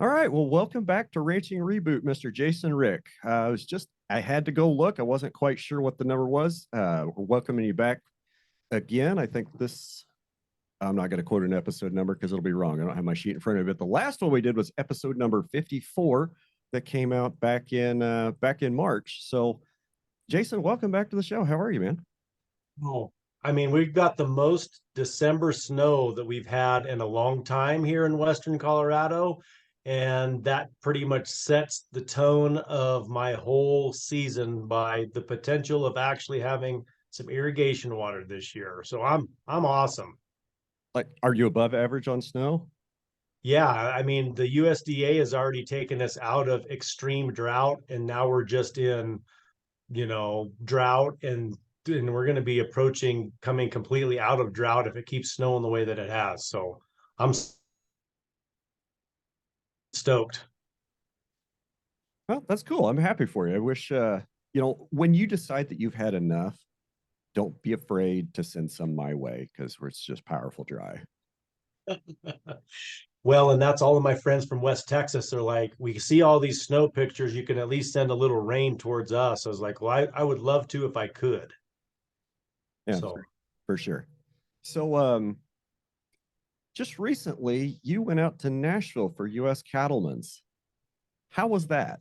All right. Well, welcome back to Ranching Reboot, Mr. Jason Wrich. I had to go look. I wasn't quite sure what the number was. We're welcoming you back again. I think I'm not going to quote an episode number because it'll be wrong. I don't have my sheet in front of it. The last one we did was episode number 54 that came out back in March. So, Jason, welcome back to the show. How are you, man? Oh, I mean, we've got the most December snow that we've had in a long time here in Western Colorado. And that pretty much sets the tone of my whole season by the potential of actually having some irrigation water this year. So I'm awesome. Like, are you above average on snow? Yeah, I mean, the USDA has already taken us out of extreme drought, and now we're just in drought, and we're going to be approaching coming completely out of drought if it keeps snowing the way that it has. So I'm stoked. Well, that's cool. I'm happy for you. I wish, when you decide that you've had enough, don't be afraid to send some my way because it's just powerful dry. Well, and that's all of my friends from West Texas are like, we see all these snow pictures. You can at least send a little rain towards us. I was like, well, I would love to if I could. Yeah, So for sure. So, just recently, you went out to Nashville for U.S. Cattlemen's. How was that?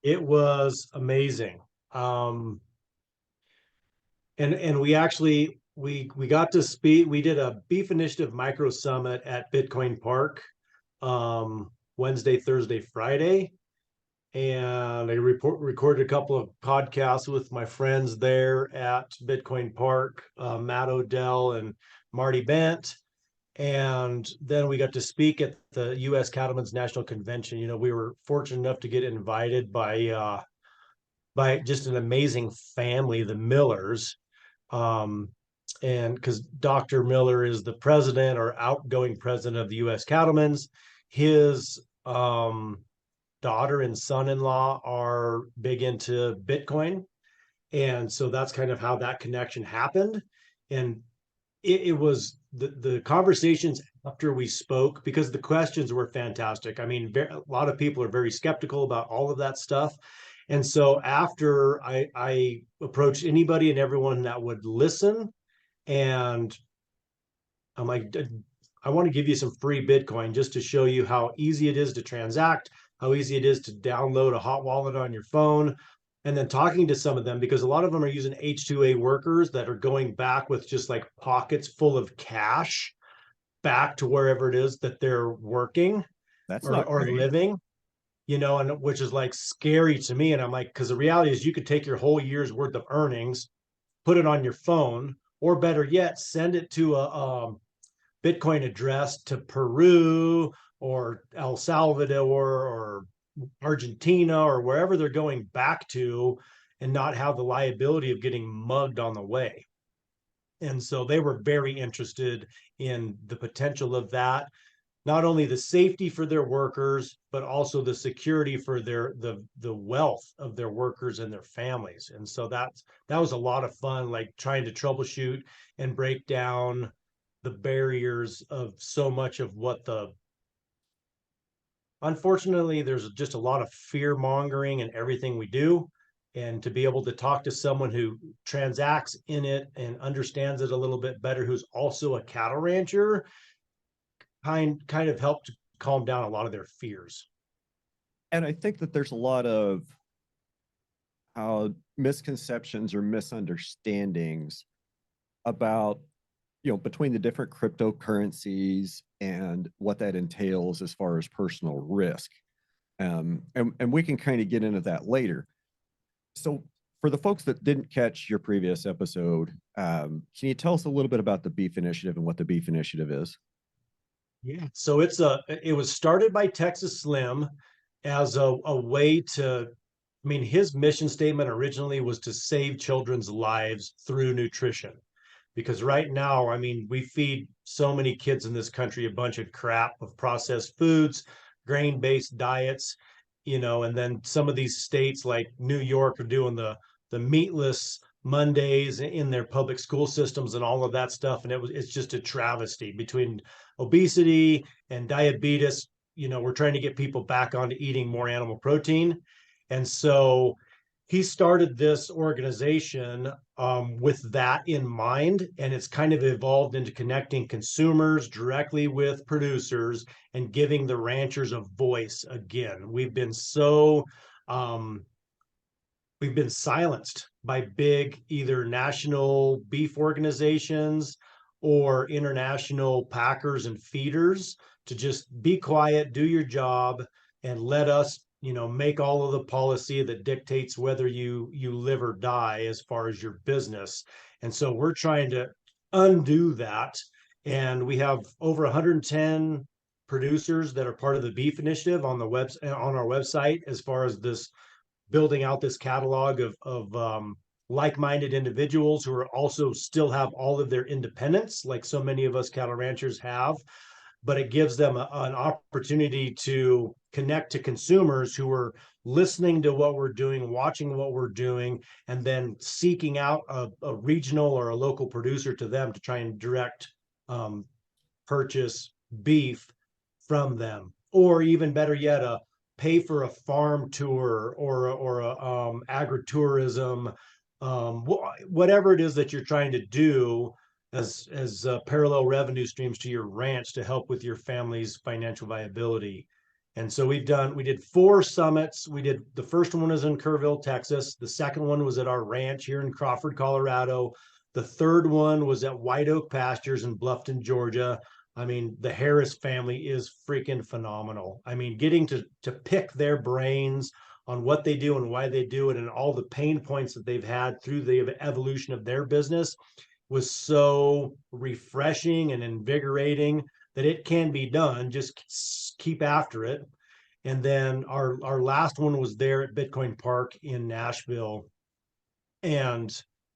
it was amazing. Um, and we actually we got to speak. We did a beef initiative micro summit at Bitcoin Park Wednesday, Thursday, Friday, and recorded a couple of podcasts with my friends there at Bitcoin Park, Matt Odell and Marty Bent. And then we got to speak at the U.S. Cattlemen's National Convention. You know, we were fortunate enough to get invited by just an amazing family, the Millers. Um, and because Dr. Miller is the president or outgoing president of the U.S. Cattlemen's, his daughter and son-in-law are big into Bitcoin, and so that's kind of how that connection happened. And it was the conversations after we spoke, because the questions were fantastic. I mean, a lot of people are very skeptical about all of that stuff. And so after I approached anybody and everyone that would listen, and I'm like, I want to give you some free Bitcoin just to show you how easy it is to transact, how easy it is to download a hot wallet on your phone. And then talking to some of them, because a lot of them are using H2A workers that are going back with just like pockets full of cash back to wherever it is that they're working That's or, not or great. living, and which is like scary to me. And I'm like, because the reality is you could take your whole year's worth of earnings, put it on your phone, or better yet, send it to a Bitcoin address to Peru or El Salvador or Argentina or wherever they're going back to, and not have the liability of getting mugged on the way. And so they were very interested in the potential of that, not only the safety for their workers, but also the security for the wealth of their workers and their families. And so that was a lot of fun, like trying to troubleshoot and break down the barriers of so much of what the unfortunately there's just a lot of fear mongering in everything we do. And to be able to talk to someone who transacts in it and understands it a little bit better, who's also a cattle rancher, kind of helped calm down a lot of their fears. And I think that there's a lot of misconceptions or misunderstandings about, between the different cryptocurrencies and what that entails as far as personal risk. And we can kind of get into that later. So, for the folks that didn't catch your previous episode, can you tell us a little bit about the Beef Initiative and what the Beef Initiative is? Yeah. So it was started by Texas Slim as a way to, I mean, his mission statement originally was to save children's lives through nutrition. Because right now, I mean, we feed so many kids in this country a bunch of crap of processed foods, grain-based diets, and then some of these states like New York are doing the meatless Mondays in their public school systems and all of that stuff. And it's just a travesty between obesity and diabetes. we're trying to get people back onto eating more animal protein. And so he started this organization with that in mind, and it's kind of evolved into connecting consumers directly with producers and giving the ranchers a voice again. Um, we've been silenced by big either national beef organizations or international packers and feeders to just be quiet, do your job, and let us, make all of the policy that dictates whether you live or die as far as your business. And so we're trying to undo that. And we have over 110 producers that are part of the beef initiative on our website, as far as this building out this catalog of like-minded individuals who are also still have all of their independence, like so many of us cattle ranchers have. But it gives them an opportunity to connect to consumers who are listening to what we're doing, watching what we're doing, and then seeking out a regional or a local producer to them to try and direct purchase beef from them, or even better yet, pay for a farm tour or a agritourism, whatever it is that you're trying to do as parallel revenue streams to your ranch to help with your family's financial viability. And so we did 4 summits. The first one was in Kerrville, Texas. The second one was at our ranch here in Crawford, Colorado. The third one was at White Oak Pastures in Bluffton, Georgia. I mean, the Harris family is freaking phenomenal. I mean, getting to pick their brains on what they do and why they do it and all the pain points that they've had through the evolution of their business was so refreshing and invigorating that it can be done. Just keep after it. And then our last one was there at Bitcoin Park in Nashville, and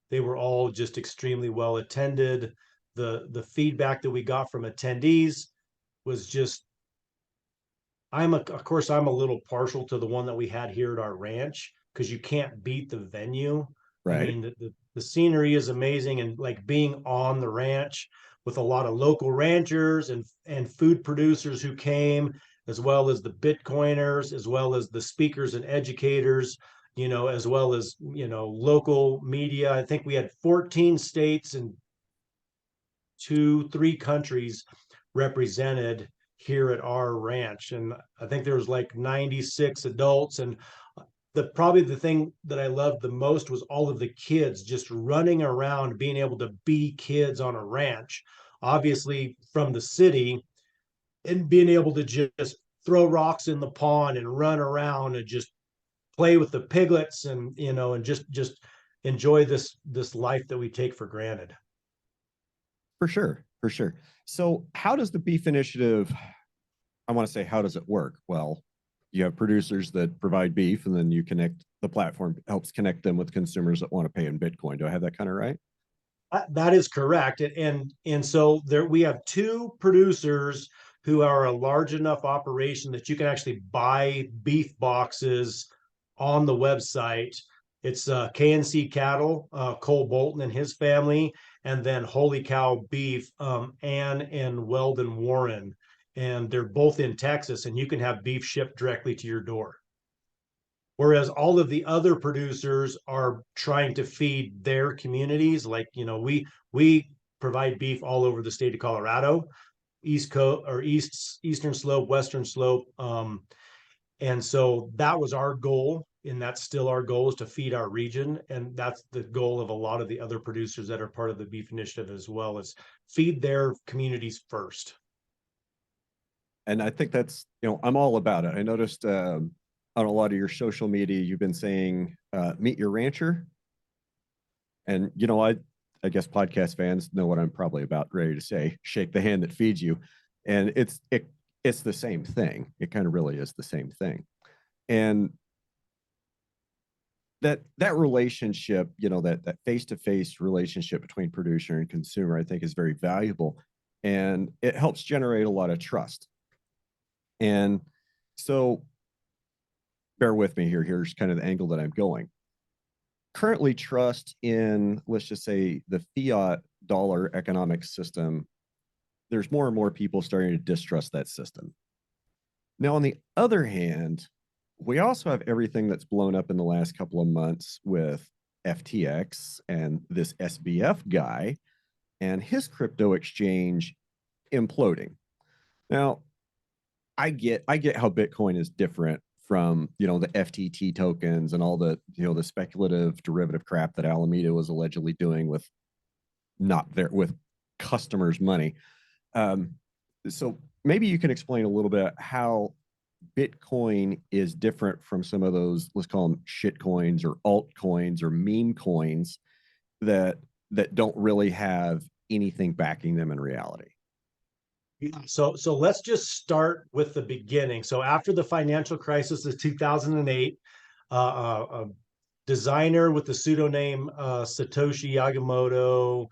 they were all just extremely well attended. The feedback that we got from attendees was just, of course I'm a little partial to the one that we had here at our ranch, because you can't beat the venue. I Right. mean, the scenery is amazing, and like being on the ranch with a lot of local ranchers and food producers who came, as well as the Bitcoiners, as well as the speakers and educators, as well as, local media. I think we had 14 states and 3 countries represented here at our ranch. And I think there was like 96 adults. And probably the thing that I loved the most was all of the kids just running around, being able to be kids on a ranch, obviously from the city, and being able to just throw rocks in the pond and run around and just play with the piglets, and and just enjoy this life that we take for granted. For sure. For sure. So how does the beef initiative, I want to say, how does it work? Well, you have producers that provide beef, and then the platform helps connect them with consumers that want to pay in Bitcoin. Do I have that kind of right? That is correct. And so there we have 2 producers who are a large enough operation that you can actually buy beef boxes on the website. It's KNC Cattle, Cole Bolton and his family, and then Holy Cow Beef, Ann and Weldon Warren. And they're both in Texas, and you can have beef shipped directly to your door. Whereas all of the other producers are trying to feed their communities. Like, we provide beef all over the state of Colorado, East Coast or Eastern Slope, Western Slope. And so that was our goal, and that's still our goal, is to feed our region. And that's the goal of a lot of the other producers that are part of the beef initiative as well, is feed their communities first. And I think that's, I'm all about it. I noticed on a lot of your social media, you've been saying, meet your rancher. And, I guess podcast fans know what I'm probably about ready to say, shake the hand that feeds you. And it's the same thing. It kind of really is the same thing. And that relationship, that face-to-face relationship between producer and consumer, I think is very valuable, and it helps generate a lot of trust. And so bear with me here. Here's kind of the angle that I'm going. Currently, trust in, let's just say, the fiat dollar economic system, there's more and more people starting to distrust that system. Now, on the other hand, we also have everything that's blown up in the last couple of months with FTX and this SBF guy and his crypto exchange imploding. Now, I get how Bitcoin is different from, the FTT tokens and all the, the speculative derivative crap that Alameda was allegedly doing with not their with customers' money. So maybe you can explain a little bit how Bitcoin is different from some of those, let's call them shit coins or altcoins or meme coins that don't really have anything backing them in reality. Yeah. So let's just start with the beginning. So after the financial crisis of 2008, a designer with the pseudonym Satoshi Nakamoto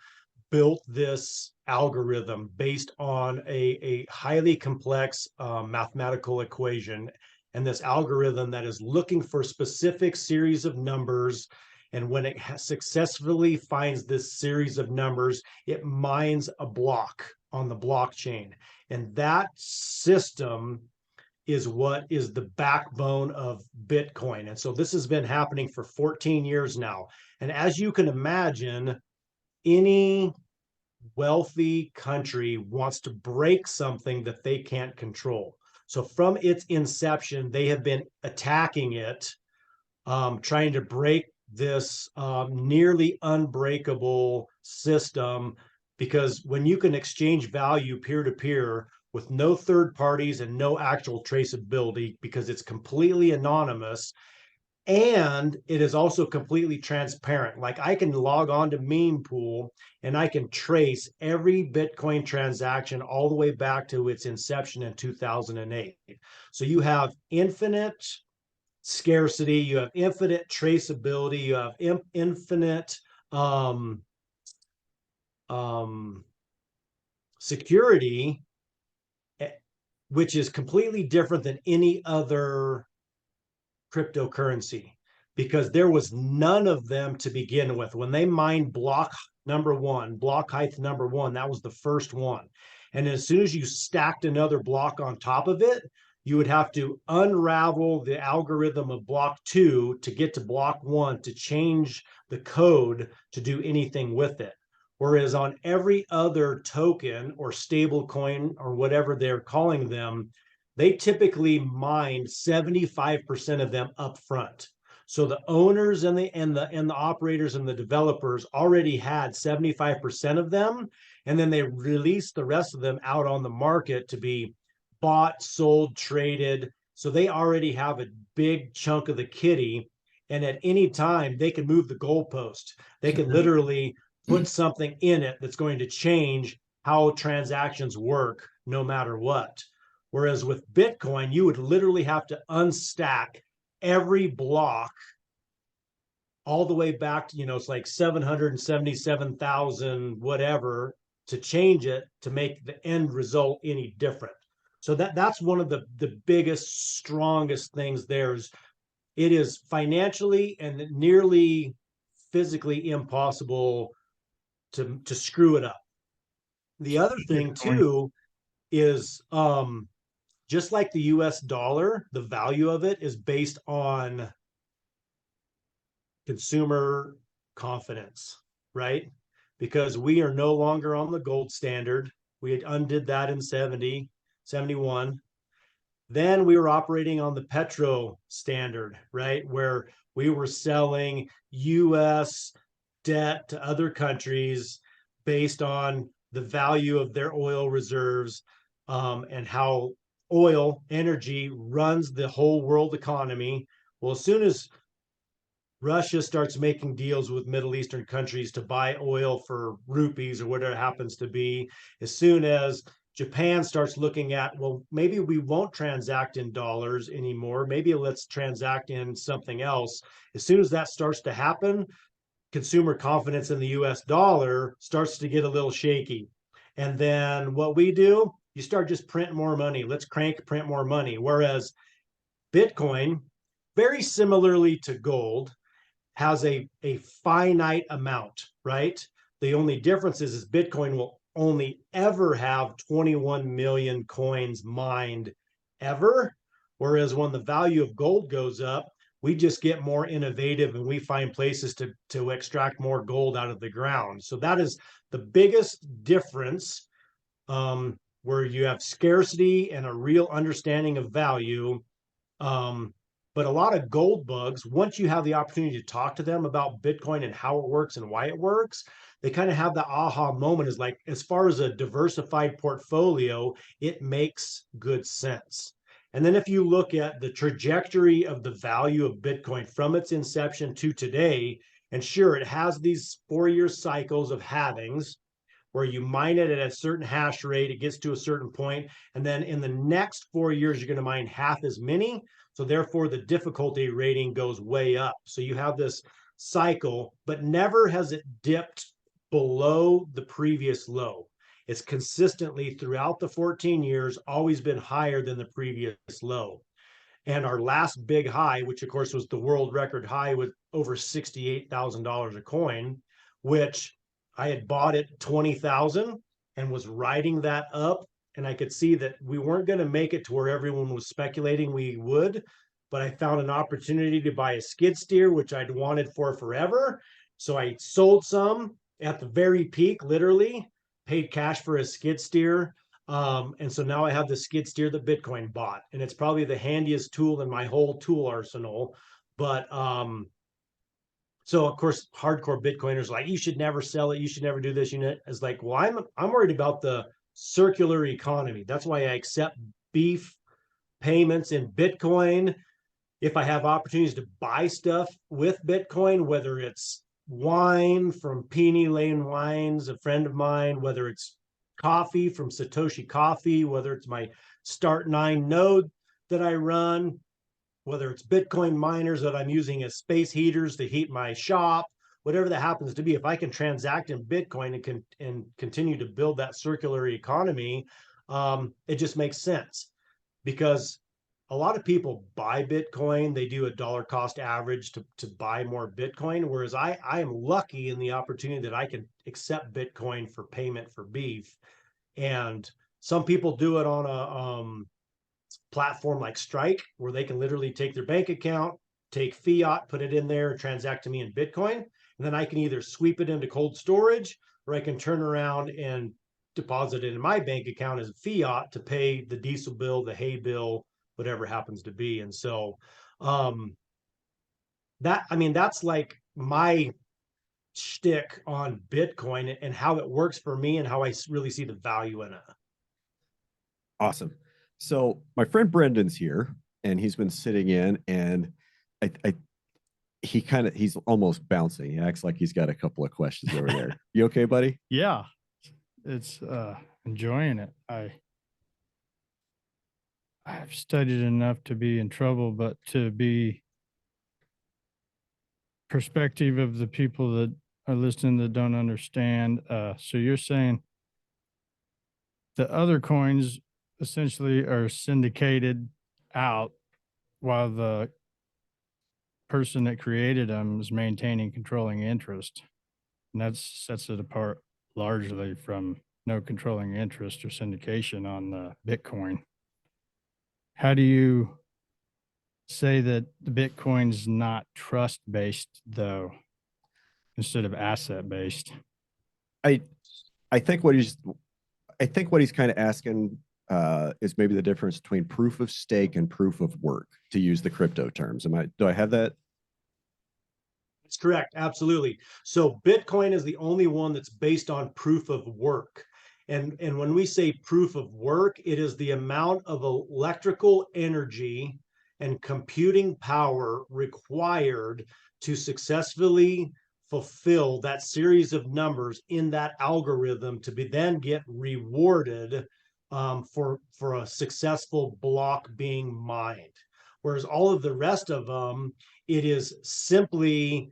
built this algorithm based on a highly complex mathematical equation. And this algorithm that is looking for specific series of numbers. And when it successfully finds this series of numbers, it mines a block on the blockchain. And that system is what is the backbone of Bitcoin. And so this has been happening for 14 years now. And as you can imagine, any wealthy country wants to break something that they can't control. So from its inception, they have been attacking it, trying to break this nearly unbreakable system, because when you can exchange value peer to peer with no third parties and no actual traceability, because it's completely anonymous, and it is also completely transparent. Like I can log on to Meme Pool and I can trace every Bitcoin transaction all the way back to its inception in 2008. So you have infinite scarcity, you have infinite traceability, you have infinite um, um, security, which is completely different than any other cryptocurrency, because there was none of them to begin with. When they mined block number one, block height number one, that was the first one. And as soon as you stacked another block on top of it, you would have to unravel the algorithm of block two to get to block one to change the code to do anything with it. Whereas on every other token or stable coin or whatever they're calling them, they typically mine 75% of them up front. So the owners and the operators and the developers already had 75% of them, and then they released the rest of them out on the market to be bought, sold, traded. So they already have a big chunk of the kitty, and at any time they can move the goalpost. They can literally put something in it that's going to change how transactions work no matter what. Whereas with Bitcoin, you would literally have to unstack every block all the way back to, it's like 777,000, whatever, to change it to make the end result any different. So that's one of the biggest, strongest things there is it is financially and nearly physically impossible to screw it up. The other thing too is just like the US dollar, the value of it is based on consumer confidence, right? Because we are no longer on the gold standard. We had undid that in 70, 71. Then we were operating on the petro standard, right? Where we were selling US debt to other countries based on the value of their oil reserves, and how oil energy runs the whole world economy. Well, as soon as Russia starts making deals with Middle Eastern countries to buy oil for rupees or whatever it happens to be, as soon as Japan starts looking at, well, maybe we won't transact in dollars anymore, maybe let's transact in something else. As soon as that starts to happen, consumer confidence in the US dollar starts to get a little shaky. And then what we do, you start just printing more money. Let's print more money. Whereas Bitcoin, very similarly to gold, has a finite amount, right? The only difference is Bitcoin will only ever have 21 million coins mined ever, Whereas when the value of gold goes up, we just get more innovative and we find places to extract more gold out of the ground. So that is the biggest difference, where you have scarcity and a real understanding of value. But a lot of gold bugs, once you have the opportunity to talk to them about Bitcoin and how it works and why it works, they kind of have the aha moment, is like, as far as a diversified portfolio, it makes good sense. And then if you look at the trajectory of the value of Bitcoin from its inception to today, and sure, it has these 4-year cycles of halvings where you mine it at a certain hash rate, it gets to a certain point, and then in the next 4 years, you're going to mine half as many. So therefore, the difficulty rating goes way up. So you have this cycle, but never has it dipped below the previous low. It's consistently throughout the 14 years always been higher than the previous low. And our last big high, which of course was the world record high, was over $68,000 a coin, which I had bought at 20,000 and was riding that up. And I could see that we weren't going to make it to where everyone was speculating we would, but I found an opportunity to buy a skid steer, which I'd wanted for forever. So I sold some at the very peak, literally paid cash for a skid steer. And so now I have the skid steer that Bitcoin bought, and it's probably the handiest tool in my whole tool arsenal. But so of course, hardcore Bitcoiners are like, you should never sell it, you should never do this. It's like, well, I'm worried about the circular economy. That's why I accept beef payments in Bitcoin. If I have opportunities to buy stuff with Bitcoin, whether it's wine from Peony Lane Wines, a friend of mine, whether it's coffee from Satoshi Coffee, whether it's my Start9 node that I run, whether it's Bitcoin miners that I'm using as space heaters to heat my shop, whatever that happens to be, if I can transact in Bitcoin and continue to build that circular economy, it just makes sense. Because a lot of people buy Bitcoin, they do a dollar cost average to buy more Bitcoin, whereas I am lucky in the opportunity that I can accept Bitcoin for payment for beef. And some people do it on a platform like Strike, where they can literally take their bank account, take fiat, put it in there, and transact to me in Bitcoin. And then I can either sweep it into cold storage, or I can turn around and deposit it in my bank account as fiat to pay the diesel bill, the hay bill, whatever happens to be. And so that's like my shtick on Bitcoin and how it works for me and how I really see the value in it. Awesome. So my friend Brendon's here, and he's been sitting in, and he's almost bouncing. He acts like he's got a couple of questions over there. You okay, buddy? Yeah, it's enjoying it. I've studied enough to be in trouble, but to be perspective of the people that are listening that don't understand. So you're saying the other coins essentially are syndicated out while the person that created them is maintaining controlling interest. And that sets it apart largely from no controlling interest or syndication on the Bitcoin. How do you say that the Bitcoin's not trust-based, though, instead of asset-based? I think what he's kind of asking is maybe the difference between proof of stake and proof of work, to use the crypto terms. Do I have that? That's correct. Absolutely. So Bitcoin is the only one that's based on proof of work. And when we say proof of work, it is the amount of electrical energy and computing power required to successfully fulfill that series of numbers in that algorithm to be then get rewarded for a successful block being mined. Whereas all of the rest of them, it is simply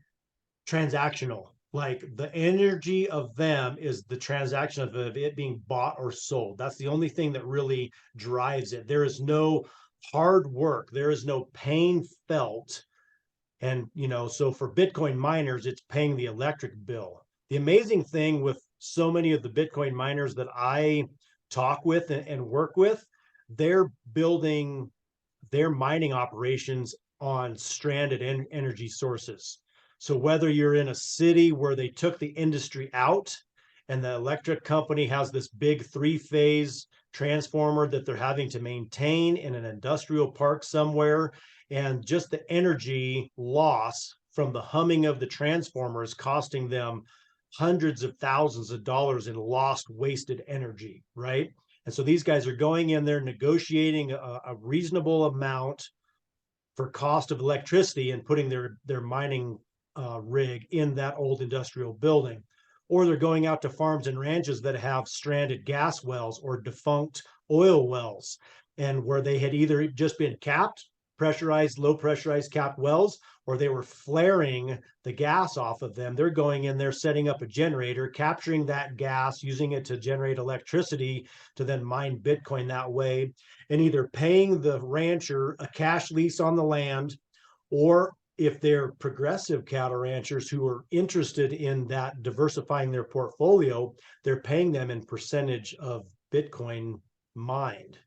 transactional. Like the energy of them is the transaction of it being bought or sold. That's the only thing that really drives it. There is no hard work. There is no pain felt. And, so for Bitcoin miners, it's paying the electric bill. The amazing thing with so many of the Bitcoin miners that I talk with and work with, they're building their mining operations on stranded energy sources. So whether you're in a city where they took the industry out and the electric company has this big 3-phase transformer that they're having to maintain in an industrial park somewhere, and just the energy loss from the humming of the transformer is costing them hundreds of thousands of dollars in lost, wasted energy, right? And so these guys are going in there negotiating a reasonable amount for cost of electricity and putting their mining rig in that old industrial building. Or they're going out to farms and ranches that have stranded gas wells or defunct oil wells, and where they had either just been capped, pressurized, low pressurized capped wells, or they were flaring the gas off of them. They're going in there, setting up a generator, capturing that gas, using it to generate electricity to then mine Bitcoin that way, and either paying the rancher a cash lease on the land, or if they're progressive cattle ranchers who are interested in that diversifying their portfolio, they're paying them in percentage of Bitcoin mined.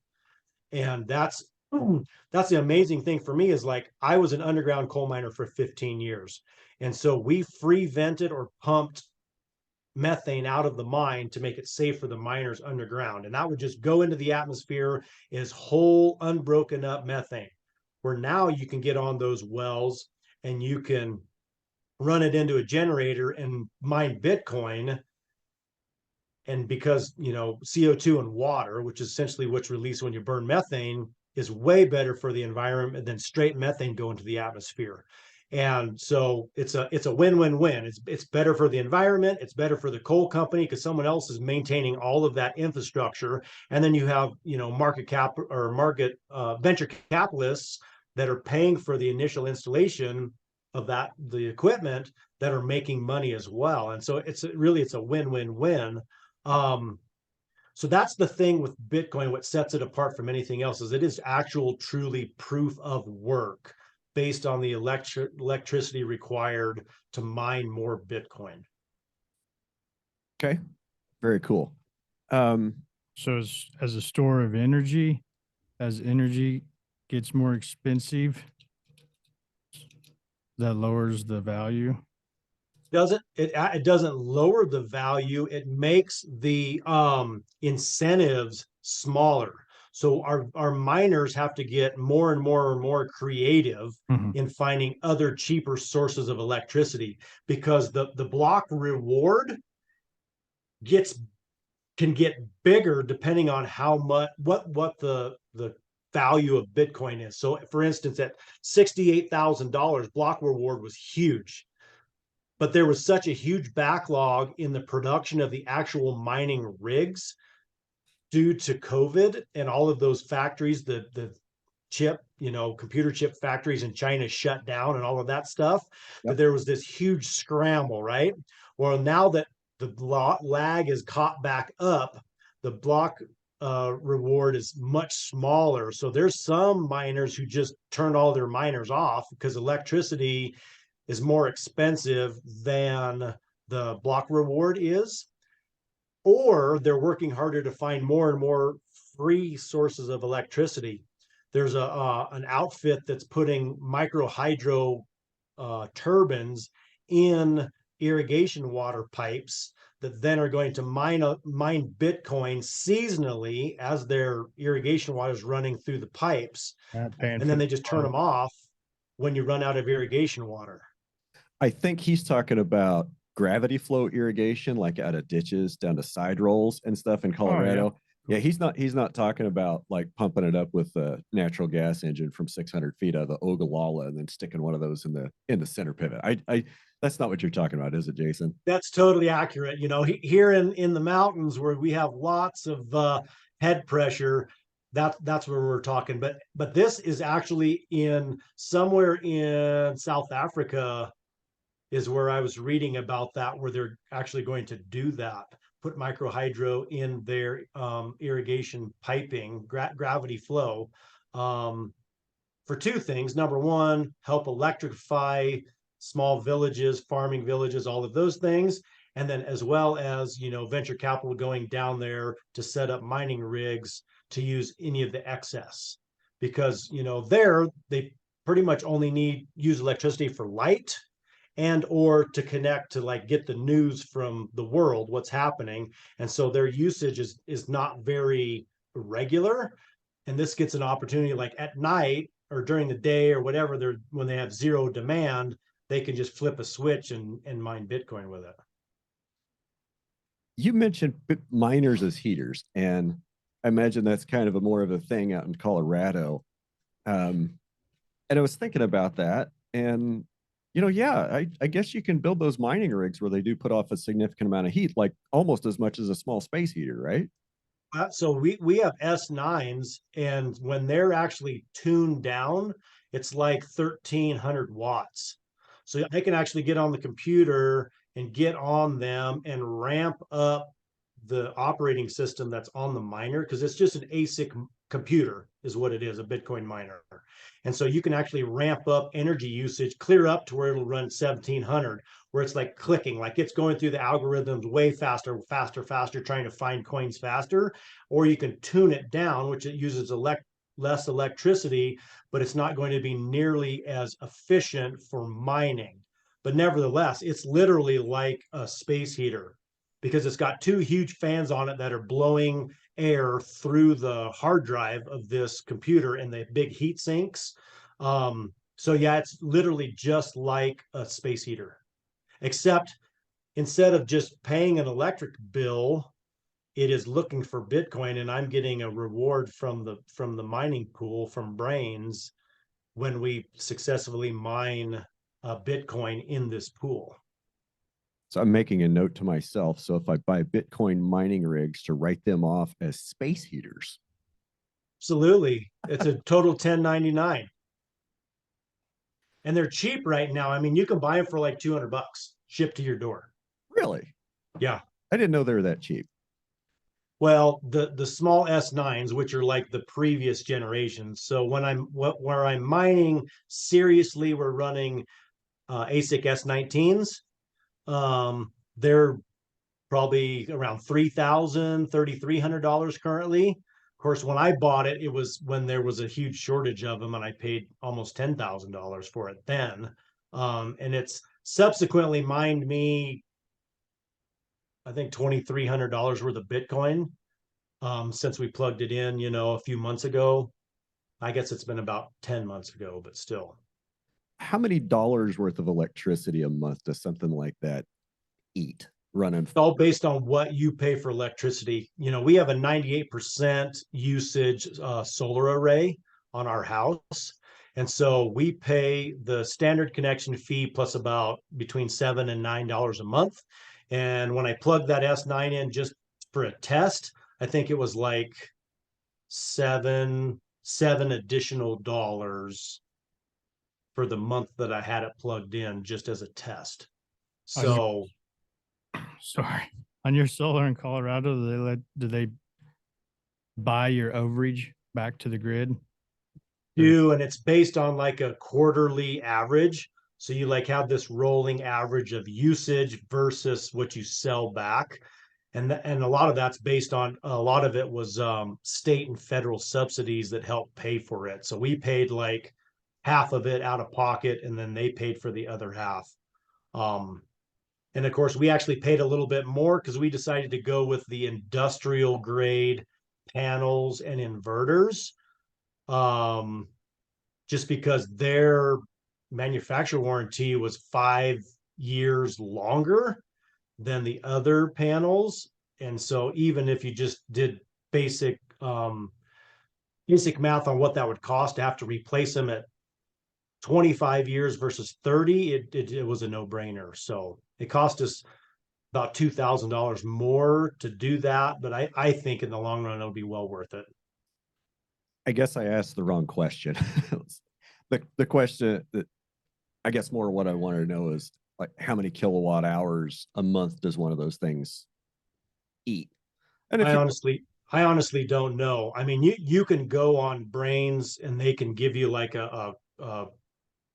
And that's the amazing thing for me, is like, I was an underground coal miner for 15 years. And so we free vented or pumped methane out of the mine to make it safe for the miners underground. And that would just go into the atmosphere as whole, unbroken up methane, where now you can get on those wells and you can run it into a generator and mine Bitcoin. And because, CO2 and water, which is essentially what's released when you burn methane, is way better for the environment than straight methane going to the atmosphere. And so it's a win-win-win. It's better for the environment, it's better for the coal company because someone else is maintaining all of that infrastructure. And then you have, market cap or market venture capitalists that are paying for the initial installation of the equipment, that are making money as well. And so it's a win-win-win. So that's the thing with Bitcoin. What sets it apart from anything else is it is actual, truly proof of work based on the electricity required to mine more Bitcoin. Okay, very cool. So as a store of energy, as energy gets more expensive, that lowers the value. It doesn't lower the value, it makes the incentives smaller. So our miners have to get more and more and more creative in finding other cheaper sources of electricity, because the block reward can get bigger depending on how much what the value of Bitcoin is. So for instance, at $68,000, block reward was huge. But there was such a huge backlog in the production of the actual mining rigs due to COVID and all of those factories, the chip, computer chip factories in China shut down and all of that stuff, that there was this huge scramble, right? Well, now that the lag is caught back up, the block reward is much smaller. So there's some miners who just turned all their miners off because electricity is more expensive than the block reward is, or they're working harder to find more and more free sources of electricity. There's an outfit that's putting micro hydro turbines in irrigation water pipes that then are going to mine Bitcoin seasonally as their irrigation water is running through the pipes, and then they just turn them off when you run out of irrigation water. I think he's talking about gravity flow irrigation, like out of ditches down to side rolls and stuff in Colorado. Yeah, he's not talking about like pumping it up with a natural gas engine from 600 feet out of the Ogallala and then sticking one of those in the center pivot. I that's not what you're talking about, is it, Jason? That's totally accurate. Here in the mountains where we have lots of head pressure, that's where we're talking. But this is actually in somewhere in South Africa is where I was reading about that, where they're actually going to do that, put micro hydro in their irrigation piping, gravity flow, for two things. Number one, help electrify small villages, farming villages, all of those things. And then as well as, venture capital going down there to set up mining rigs to use any of the excess. because, they pretty much only use electricity for light and or to connect to like get the news from the world, what's happening. And so their usage is not very regular. And this gets an opportunity like at night or during the day or whatever, when they have zero demand, they can just flip a switch and mine Bitcoin with it. You mentioned miners as heaters, and I imagine that's kind of more of a thing out in Colorado. And I was thinking about that, and yeah, I guess you can build those mining rigs where they do put off a significant amount of heat, like almost as much as a small space heater, right? So we have S9s, and when they're actually tuned down, it's like 1,300 watts. So I can actually get on the computer and get on them and ramp up the operating system that's on the miner, because it's just an ASIC computer is what it is, a Bitcoin miner. And so you can actually ramp up energy usage clear up to where it'll run 1,700, where it's like clicking, like it's going through the algorithms way faster, trying to find coins faster. Or you can tune it down, which it uses less electricity, but it's not going to be nearly as efficient for mining. But nevertheless, it's literally like a space heater, because it's got two huge fans on it that are blowing air through the hard drive of this computer and the big heat sinks. So yeah, it's literally just like a space heater, except instead of just paying an electric bill, it is looking for Bitcoin, and I'm getting a reward from the mining pool from Brains when we successfully mine Bitcoin in this pool. So I'm making a note to myself. So if I buy Bitcoin mining rigs, to write them off as space heaters. Absolutely. It's a total 1099. And they're cheap right now. I mean, you can buy them for like $200 shipped to your door. Really? Yeah. I didn't know they were that cheap. Well, the small S9s, which are like the previous generations. So where I'm mining seriously, we're running ASIC S19s. They're probably around $3,300 currently. Of course, when I bought it, it was when there was a huge shortage of them, and I paid almost $10,000 for it then. And it's subsequently mined me, I think, $2,300 worth of Bitcoin since we plugged it in, a few months ago. I guess it's been about 10 months ago, but still. How many dollars worth of electricity a month does something like that eat running? It's all based on what you pay for electricity. We have a 98% usage solar array on our house. And so we pay the standard connection fee plus about between $7 and $9 a month. And when I plugged that S9 in just for a test, I think it was like seven additional dollars for the month that I had it plugged in just as a test. So Sorry. On your solar in Colorado, do they buy your overage back to the grid? and it's based on like a quarterly average. So you like have this rolling average of usage versus what you sell back. And a lot of that's based on, a lot of it was state and federal subsidies that helped pay for it. So we paid like half of it out of pocket, and then they paid for the other half. And of course, we actually paid a little bit more because we decided to go with the industrial grade panels and inverters, just because their manufacturer warranty was 5 years longer than the other panels. And so even if you just did basic math on what that would cost to have to replace them at 25 years versus 30, it was a no-brainer. So it cost us about $2,000 more to do that, but I think in the long run it'll be well worth it. I guess I asked the wrong question. The question that I guess more what I wanted to know is like how many kilowatt hours a month does one of those things eat? And I honestly don't know. I mean, you can go on Brains and they can give you like a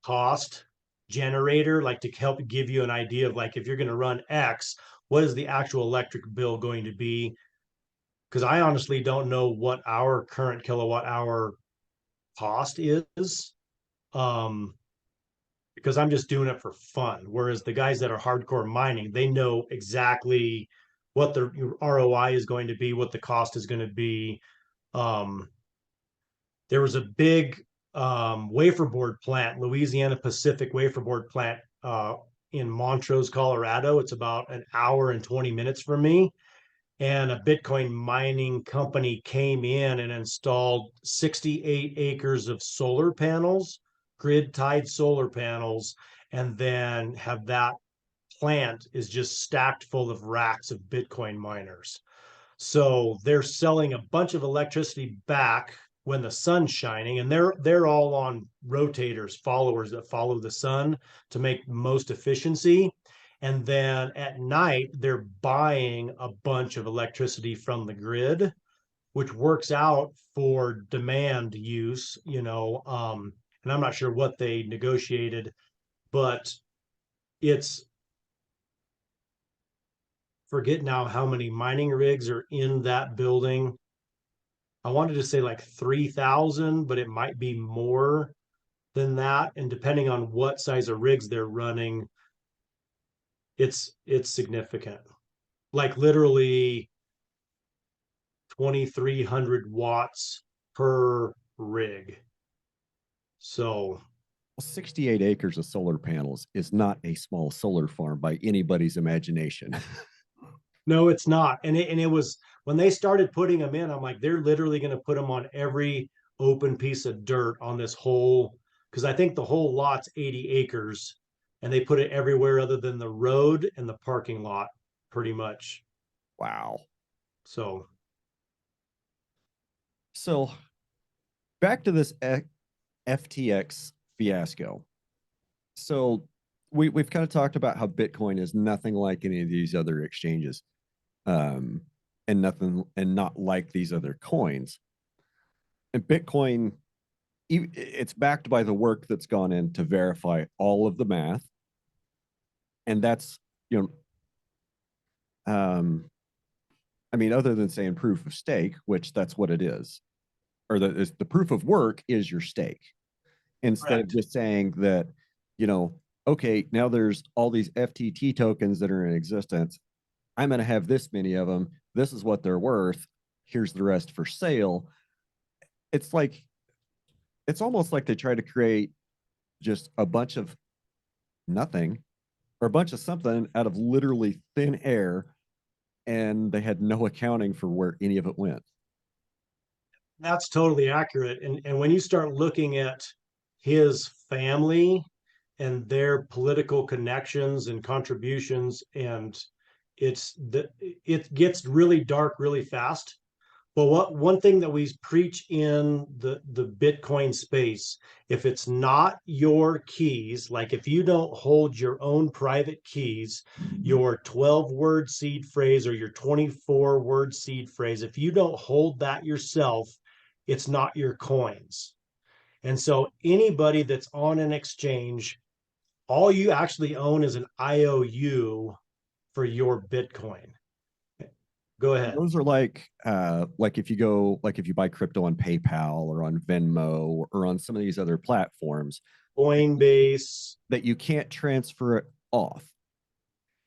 cost generator, like to help give you an idea of like if you're going to run X, what is the actual electric bill going to be? Because I honestly don't know what our current kilowatt hour cost is. Because I'm just doing it for fun. Whereas the guys that are hardcore mining, they know exactly what the ROI is going to be, what the cost is going to be. There was a big wafer board plant, Louisiana Pacific wafer board plant in Montrose, Colorado. It's about an hour and 20 minutes from me. And a Bitcoin mining company came in and installed 68 acres of solar panels, grid tied solar panels, and then have that plant is just stacked full of racks of Bitcoin miners. So they're selling a bunch of electricity back when the sun's shining, and they're all on rotators, followers that follow the sun to make most efficiency. And then at night, they're buying a bunch of electricity from the grid, which works out for demand use, and I'm not sure what they negotiated, but it's forget now how many mining rigs are in that building. I wanted to say like 3,000, but it might be more than that. And depending on what size of rigs they're running, it's significant. Like literally 2,300 watts per rig. So 68 acres of solar panels is not a small solar farm by anybody's imagination. no, it's not. And it was when they started putting them in, I'm like, they're literally going to put them on every open piece of dirt on this whole, because I think the whole lot's 80 acres, and they put it everywhere other than the road and the parking lot, pretty much. Wow. So Back to this FTX fiasco. So we've kind of talked about how Bitcoin is nothing like any of these other exchanges, and not like these other coins. And Bitcoin, it's backed by the work that's gone in to verify all of the math, and that's I mean, other than saying proof of stake, which that's what it is, or the proof of work is your stake, instead of just saying that, okay, now there's all these FTT tokens that are in existence. I'm going to have this many of them. This is what they're worth. Here's the rest for sale. It's almost like they try to create just a bunch of nothing or a bunch of something out of literally thin air, and they had no accounting for where any of it went. that's totally accurate. And when you start looking at his family and their political connections and contributions, and it gets really dark really fast. But one thing that we preach in the Bitcoin space, if it's not your keys, like if you don't hold your own private keys, your 12-word seed phrase or your 24-word seed phrase, if you don't hold that yourself, it's not your coins. And so anybody that's on an exchange, all you actually own is an IOU for your Bitcoin. Go ahead. Those are like if you buy crypto on PayPal or on Venmo or on some of these other platforms, Coinbase, that you can't transfer it off.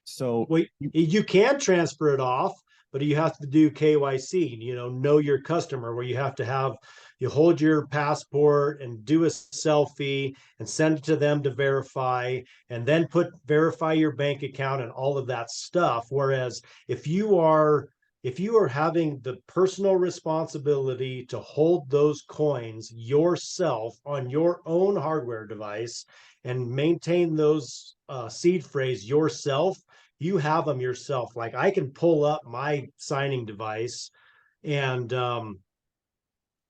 So well, you can transfer it off, but you have to do KYC, know your customer, where you hold your passport and do a selfie and send it to them to verify, and then verify your bank account and all of that stuff. Whereas if you are having the personal responsibility to hold those coins yourself on your own hardware device and maintain those seed phrase yourself, you have them yourself. Like I can pull up my signing device and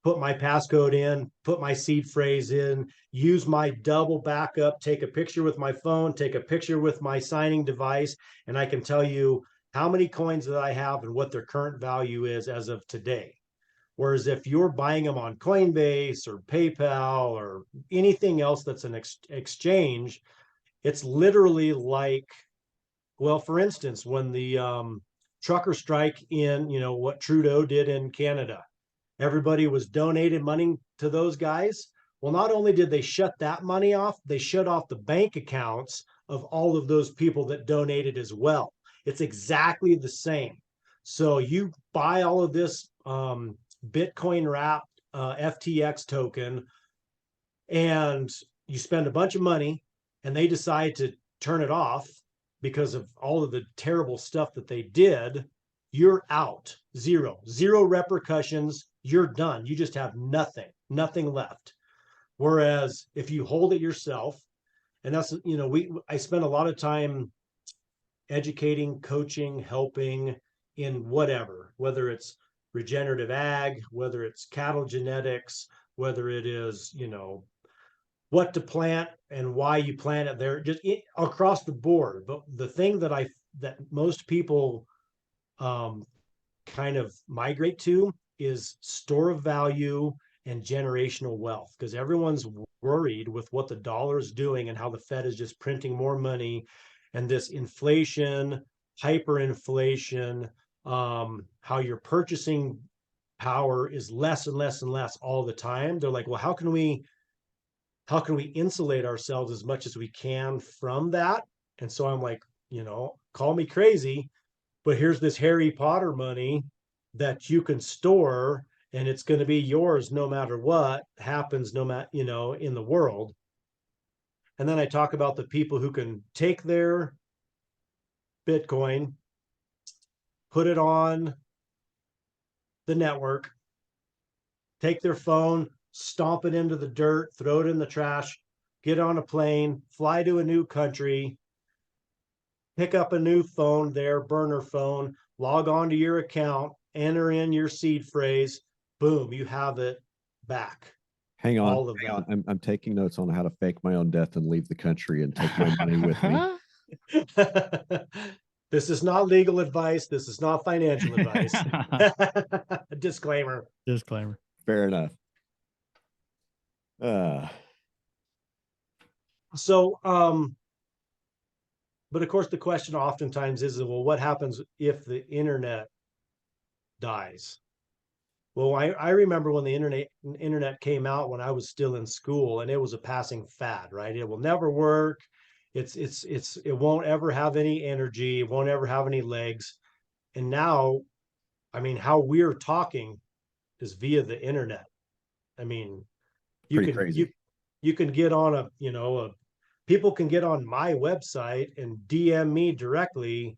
put my passcode in, put my seed phrase in, use my double backup, take a picture with my phone, take a picture with my signing device, and I can tell you how many coins that I have and what their current value is as of today. Whereas if you're buying them on Coinbase or PayPal or anything else that's an exchange, it's literally like, well, for instance, when the trucker strike in, what Trudeau did in Canada, everybody was donating money to those guys. Well, not only did they shut that money off, they shut off the bank accounts of all of those people that donated as well. It's exactly the same. So you buy all of this Bitcoin wrapped FTX token, and you spend a bunch of money, and they decide to turn it off because of all of the terrible stuff that they did. You're out. Zero repercussions. You're done. You just have nothing left. Whereas if you hold it yourself, and that's, I spend a lot of time educating, coaching, helping in whatever, whether it's regenerative ag, whether it's cattle genetics, whether it is, what to plant and why you plant it there, just across the board. But the thing that most people kind of migrate to is store of value and generational wealth, because everyone's worried with what the dollar is doing and how the Fed is just printing more money, and this inflation, hyperinflation, how your purchasing power is less and less and less all the time. They're like, well, how can we insulate ourselves as much as we can from that? And so I'm like, call me crazy, but here's this Harry Potter money that you can store, and it's going to be yours no matter what happens, no matter, in the world. And then I talk about the people who can take their Bitcoin, put it on the network, take their phone, stomp it into the dirt, throw it in the trash, get on a plane, fly to a new country, pick up a new phone, their burner phone, log on to your account, enter in your seed phrase, boom, you have it back. Hang on, All of hang that. on. I'm taking notes on how to fake my own death and leave the country and take my money with me. This is not legal advice. This is not financial advice. Disclaimer. Disclaimer. Fair enough. So, but of course, the question oftentimes is, well, what happens if the internet dies? Well, I remember when the internet came out when I was still in school, and it was a passing fad, right? It will never work. It won't ever have any energy. It won't ever have any legs. And now, I mean, how we're talking is via the internet. I mean, Pretty crazy. you can get on people can get on my website and DM me directly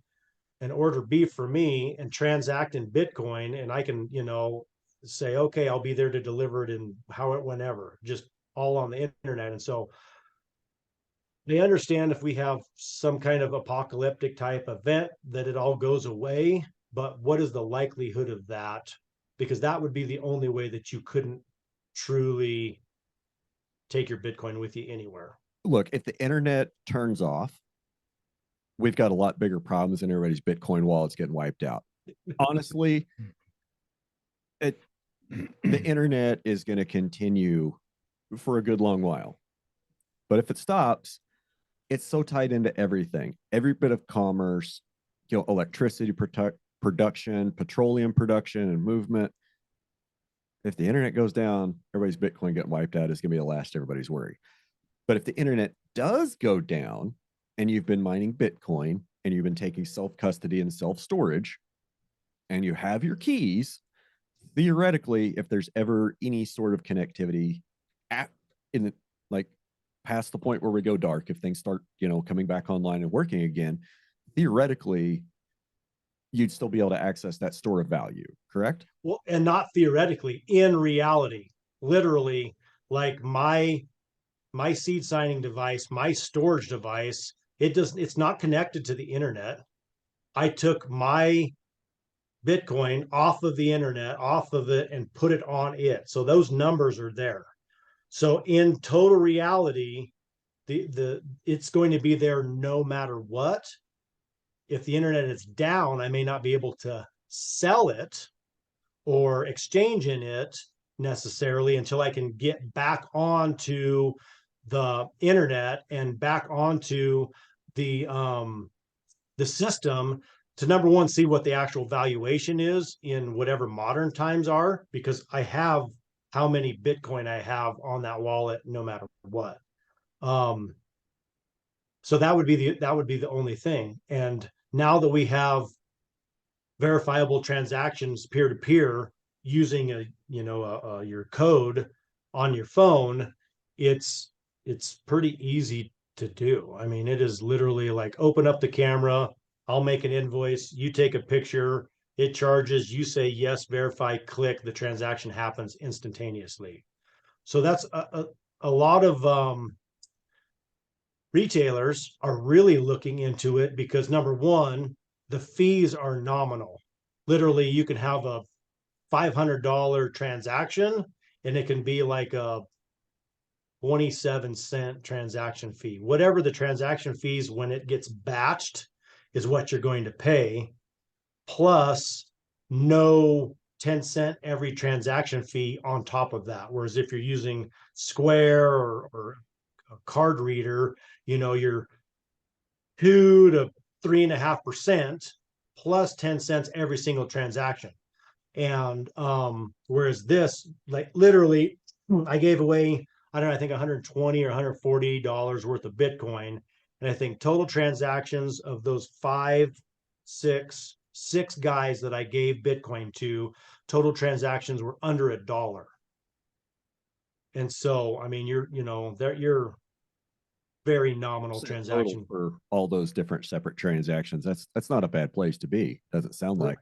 and order beef for me and transact in Bitcoin, and I can, say, okay, I'll be there to deliver it in whenever, just all on the internet. And so they understand if we have some kind of apocalyptic type event that it all goes away, but what is the likelihood of that? Because that would be the only way that you couldn't truly take your Bitcoin with you anywhere. Look, if the internet turns off, we've got a lot bigger problems than everybody's Bitcoin wallets getting wiped out. Honestly, the internet is going to continue for a good long while. But if it stops, it's so tied into everything. Every bit of commerce, electricity production, petroleum production, and movement. If the internet goes down, everybody's Bitcoin getting wiped out is going to be the last everybody's worry. But if the internet does go down and you've been mining Bitcoin and you've been taking self-custody and self-storage and you have your keys, theoretically, if there's ever any sort of connectivity past the point where we go dark, if things start, coming back online and working again, theoretically, you'd still be able to access that store of value, correct? Well, and not theoretically, in reality, literally, like my seed signing device, my storage device, it's not connected to the internet. I took my Bitcoin off of the internet, off of it, and put it on it. So those numbers are there. So in total reality, it's going to be there no matter what. If the internet is down, I may not be able to sell it or exchange in it necessarily until I can get back onto the internet and back onto the system to number one, see what the actual valuation is in whatever modern times are, because I have how many Bitcoin I have on that wallet, no matter what. So that would be the only thing. And now that we have verifiable transactions peer to peer using your code on your phone, it's pretty easy to do. I mean, it is literally like open up the camera, I'll make an invoice, you take a picture, it charges, you say yes, verify, click, the transaction happens instantaneously. So that's a lot of retailers are really looking into it because number one, the fees are nominal. Literally, you can have a $500 transaction and it can be like a 27-cent transaction fee. Whatever the transaction fees when it gets batched is what you're going to pay, plus no 10-cent every transaction fee on top of that. Whereas if you're using Square or a card reader, you're 2 to 3.5% plus 10 cents every single transaction. And whereas this, like literally, I gave away, I don't know, I think 120 or $140 worth of Bitcoin. And I think total transactions of those six guys that I gave Bitcoin to, total transactions were under $1. And so, I mean, you're very nominal transaction for all those different separate transactions. That's not a bad place to be. Doesn't sound like.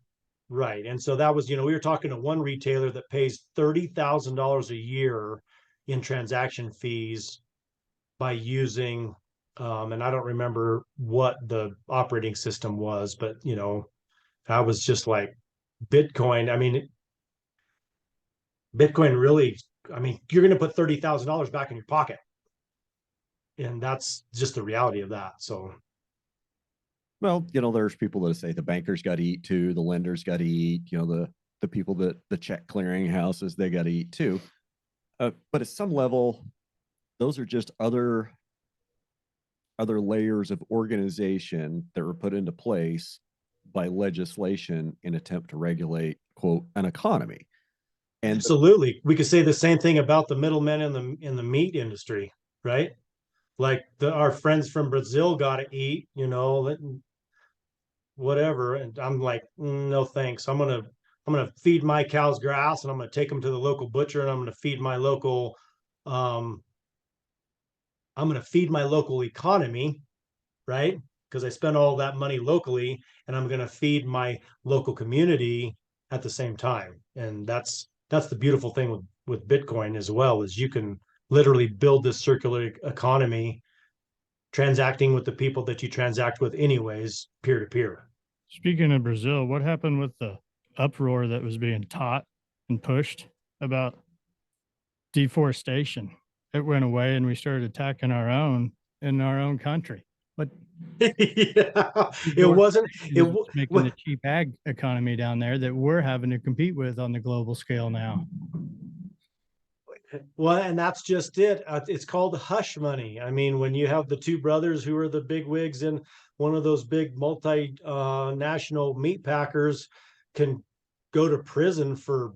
Right. And so that was, we were talking to one retailer that pays $30,000 a year in transaction fees by using, and I don't remember what the operating system was, but, I was just like, Bitcoin. I mean, Bitcoin really, I mean, you're going to put $30,000 back in your pocket. And that's just the reality of that. So, well, there's people that say the bankers got to eat too, the lenders got to eat, the people that the check clearing houses, they got to eat too. But at some level, those are just other layers of organization that were put into place by legislation in attempt to regulate, quote, an economy. And absolutely, we could say the same thing about the middlemen in the meat industry, right? Like our friends from Brazil got to eat, whatever. And I'm like, no, thanks. I'm going to feed my cows grass and I'm going to take them to the local butcher and I'm going to feed my local, economy, right? Because I spent all that money locally and I'm going to feed my local community at the same time. And that's the beautiful thing with Bitcoin as well, is you can literally build this circular economy transacting with the people that you transact with anyways, peer to peer. Speaking of Brazil, what happened with the uproar that was being taught and pushed about deforestation? It went away and we started attacking our own in our own country. But yeah, it wasn't making the cheap ag economy down there that we're having to compete with on the global scale now. Well, and that's just it. It's called hush money. I mean, when you have the two brothers who are the big wigs in one of those big multinational meat packers can go to prison for,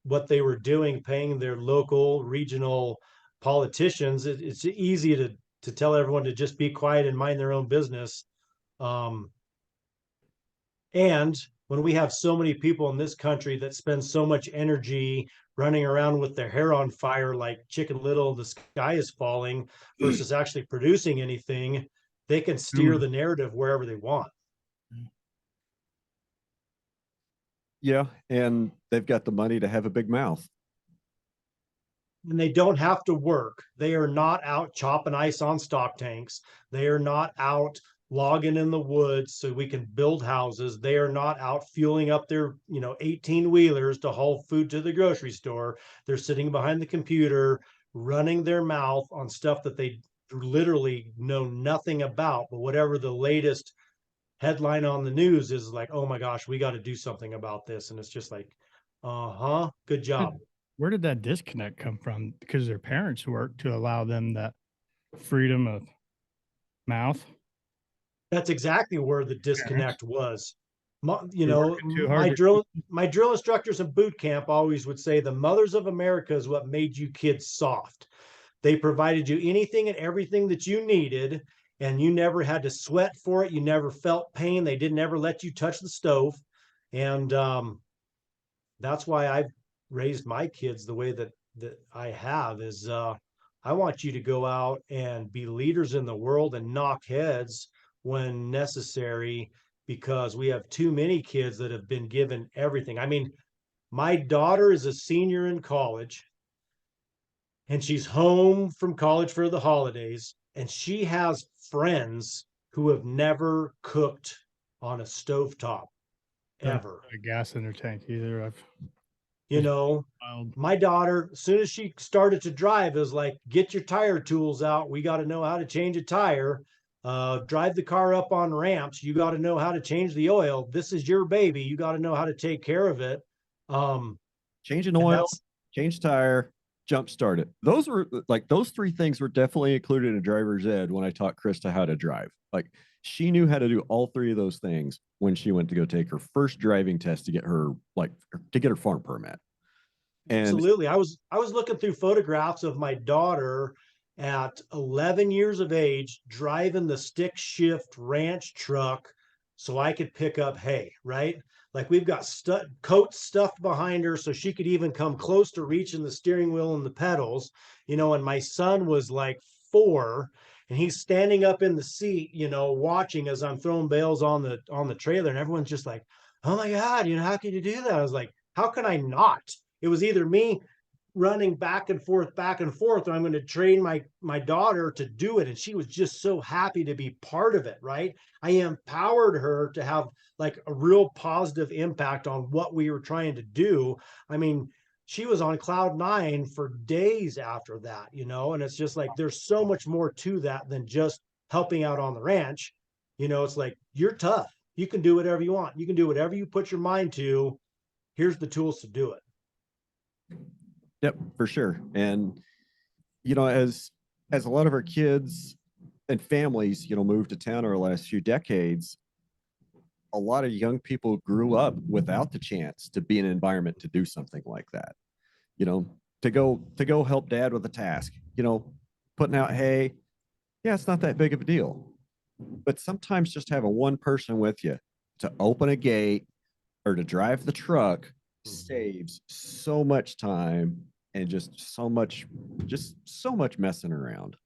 what they were doing, paying their local, regional politicians. It's easy to tell everyone to just be quiet and mind their own business. And when we have so many people in this country that spend so much energy running around with their hair on fire like Chicken Little, the sky is falling, versus actually producing anything, they can steer the narrative wherever they want. Yeah, and they've got the money to have a big mouth. And they don't have to work. They are not out chopping ice on stock tanks. They are not out logging in the woods so we can build houses. They are not out fueling up their 18 wheelers to haul food to the grocery store. They're sitting behind the computer running their mouth on stuff that they literally know nothing about. But whatever the latest headline on the news is, like, oh my gosh, we got to do something about this. And it's just like, good job. Where did that disconnect come from? Because their parents worked to allow them that freedom of mouth. That's exactly where the disconnect was. You You're know, working too hard my drill instructors in boot camp always would say the mothers of America is what made you kids soft. They provided you anything and everything that you needed, and you never had to sweat for it. You never felt pain. They didn't ever let you touch the stove. And that's why I've raised my kids the way that I have is I want you to go out and be leaders in the world and knock heads when necessary, because we have too many kids that have been given everything. I mean, my daughter is a senior in college and she's home from college for the holidays, and she has friends who have never cooked on a stovetop ever. a gas in their tank either. You know, my daughter, as soon as she started to drive, it was like, get your tire tools out. We got to know how to change a tire. Drive the car up on ramps. You got to know how to change the oil. This is your baby. You got to know how to take care of it. Change an oil, change tire, jump start it. Those were like those three things were definitely included in driver's ed when I taught Krista how to drive. Like she knew how to do all three of those things when she went to go take her first driving test to get her farm permit. And absolutely. I was looking through photographs of my daughter at 11 years of age driving the stick shift ranch truck so I could pick up hay, right? Like we've got coats stuffed behind her so she could even come close to reaching the steering wheel and the pedals, you know, and my son was like 4 and he's standing up in the seat, you know, watching as I'm throwing bales on the trailer, and everyone's just like, oh my God, you know, how can you do that? I was like, how can I not? It was either me running back and forth, or I'm going to train my daughter to do it. And she was just so happy to be part of it, right? I empowered her to have like a real positive impact on what we were trying to do. I mean, she was on cloud 9 for days after that, you know, and it's just like there's so much more to that than just helping out on the ranch. You know, it's like you're tough. You can do whatever you want. You can do whatever you put your mind to. Here's the tools to do it. Yep, for sure. And you know, as a lot of our kids and families, you know, moved to town over the last few decades, a lot of young people grew up without the chance to be in an environment to do something like that. You know, to go help dad with a task, you know, putting out hay. Yeah, it's not that big of a deal. But sometimes just having one person with you to open a gate or to drive the truck saves so much time and just so much messing around.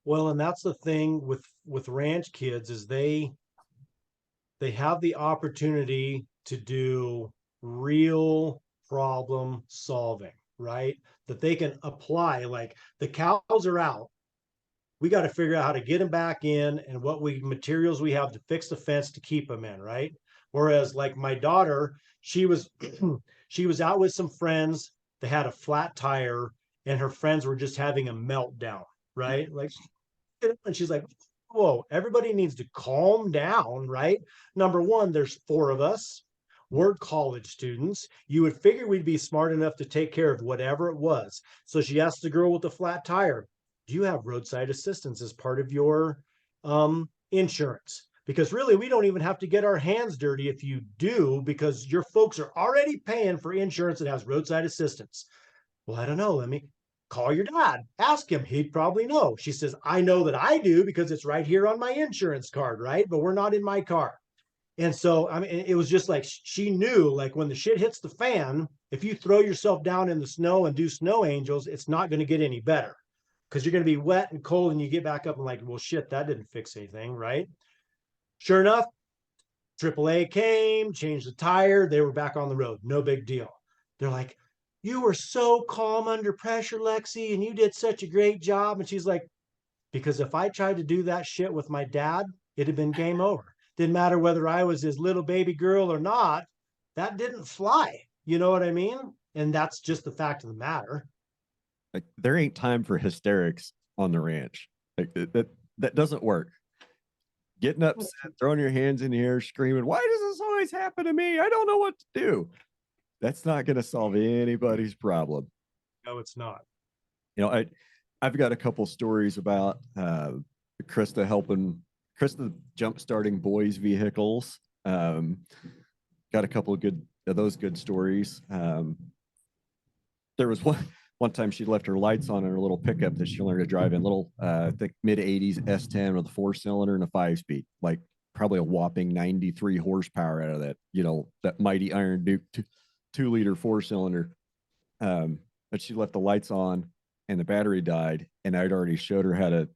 Well, and that's the thing with ranch kids is they have the opportunity to do real problem solving, right? That they can apply. Like the cows are out, we got to figure out how to get them back in and what materials we have to fix the fence to keep them in, right? Whereas like my daughter, she was she was out with some friends. They had a flat tire and her friends were just having a meltdown, right? Like, and she's like, whoa, everybody needs to calm down, right? Number one, there's 4 of us. We're college students. You would figure we'd be smart enough to take care of whatever it was. So she asked the girl with the flat tire, do you have roadside assistance as part of your insurance? Because really, we don't even have to get our hands dirty if you do, because your folks are already paying for insurance that has roadside assistance. Well, I don't know. Let me call your dad. Ask him. He'd probably know. She says, I know that I do because it's right here on my insurance card, right? But we're not in my car. And so, I mean, it was just like she knew, like when the shit hits the fan, if you throw yourself down in the snow and do snow angels, it's not going to get any better because you're going to be wet and cold and you get back up and like, well, shit, that didn't fix anything, right? Sure enough, AAA came, changed the tire. They were back on the road. No big deal. They're like, you were so calm under pressure, Lexi, and you did such a great job. And she's like, because if I tried to do that shit with my dad, it'd have been game over. Didn't matter whether I was his little baby girl or not. That didn't fly. You know what I mean? And that's just the fact of the matter. Like there ain't time for hysterics on the ranch. Like that doesn't work. Getting upset, throwing your hands in the air, screaming, why does this always happen to me? I don't know what to do. That's not going to solve anybody's problem. No, it's not. You know, I've got a couple stories about Krista helping Krista jump starting boys vehicles. Got a couple of those good stories. There was one time she left her lights on in her little pickup that she learned to drive in, little I think mid-80s S10 with a 4-cylinder and a 5-speed, like probably a whopping 93 horsepower out of that, that mighty Iron Duke 2-liter 4-cylinder. But she left the lights on and the battery died, and I'd already showed her how to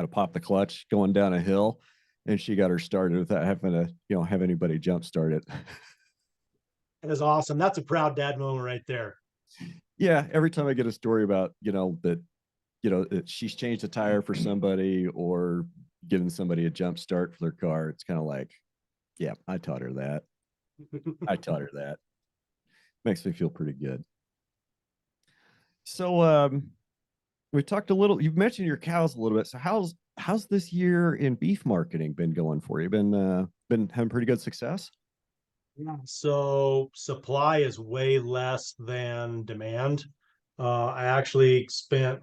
pop the clutch going down a hill, and she got her started without having to have anybody jump start it. That is awesome. That's a proud dad moment right there. Yeah, every time I get a story about that she's changed a tire for somebody or given somebody a jump start for their car, it's kind of like, yeah, I taught her that. Makes me feel pretty good. So we talked a little, you've mentioned your cows a little bit. So how's this year in beef marketing been going for you? Been having pretty good success? Yeah. So supply is way less than demand. I actually spent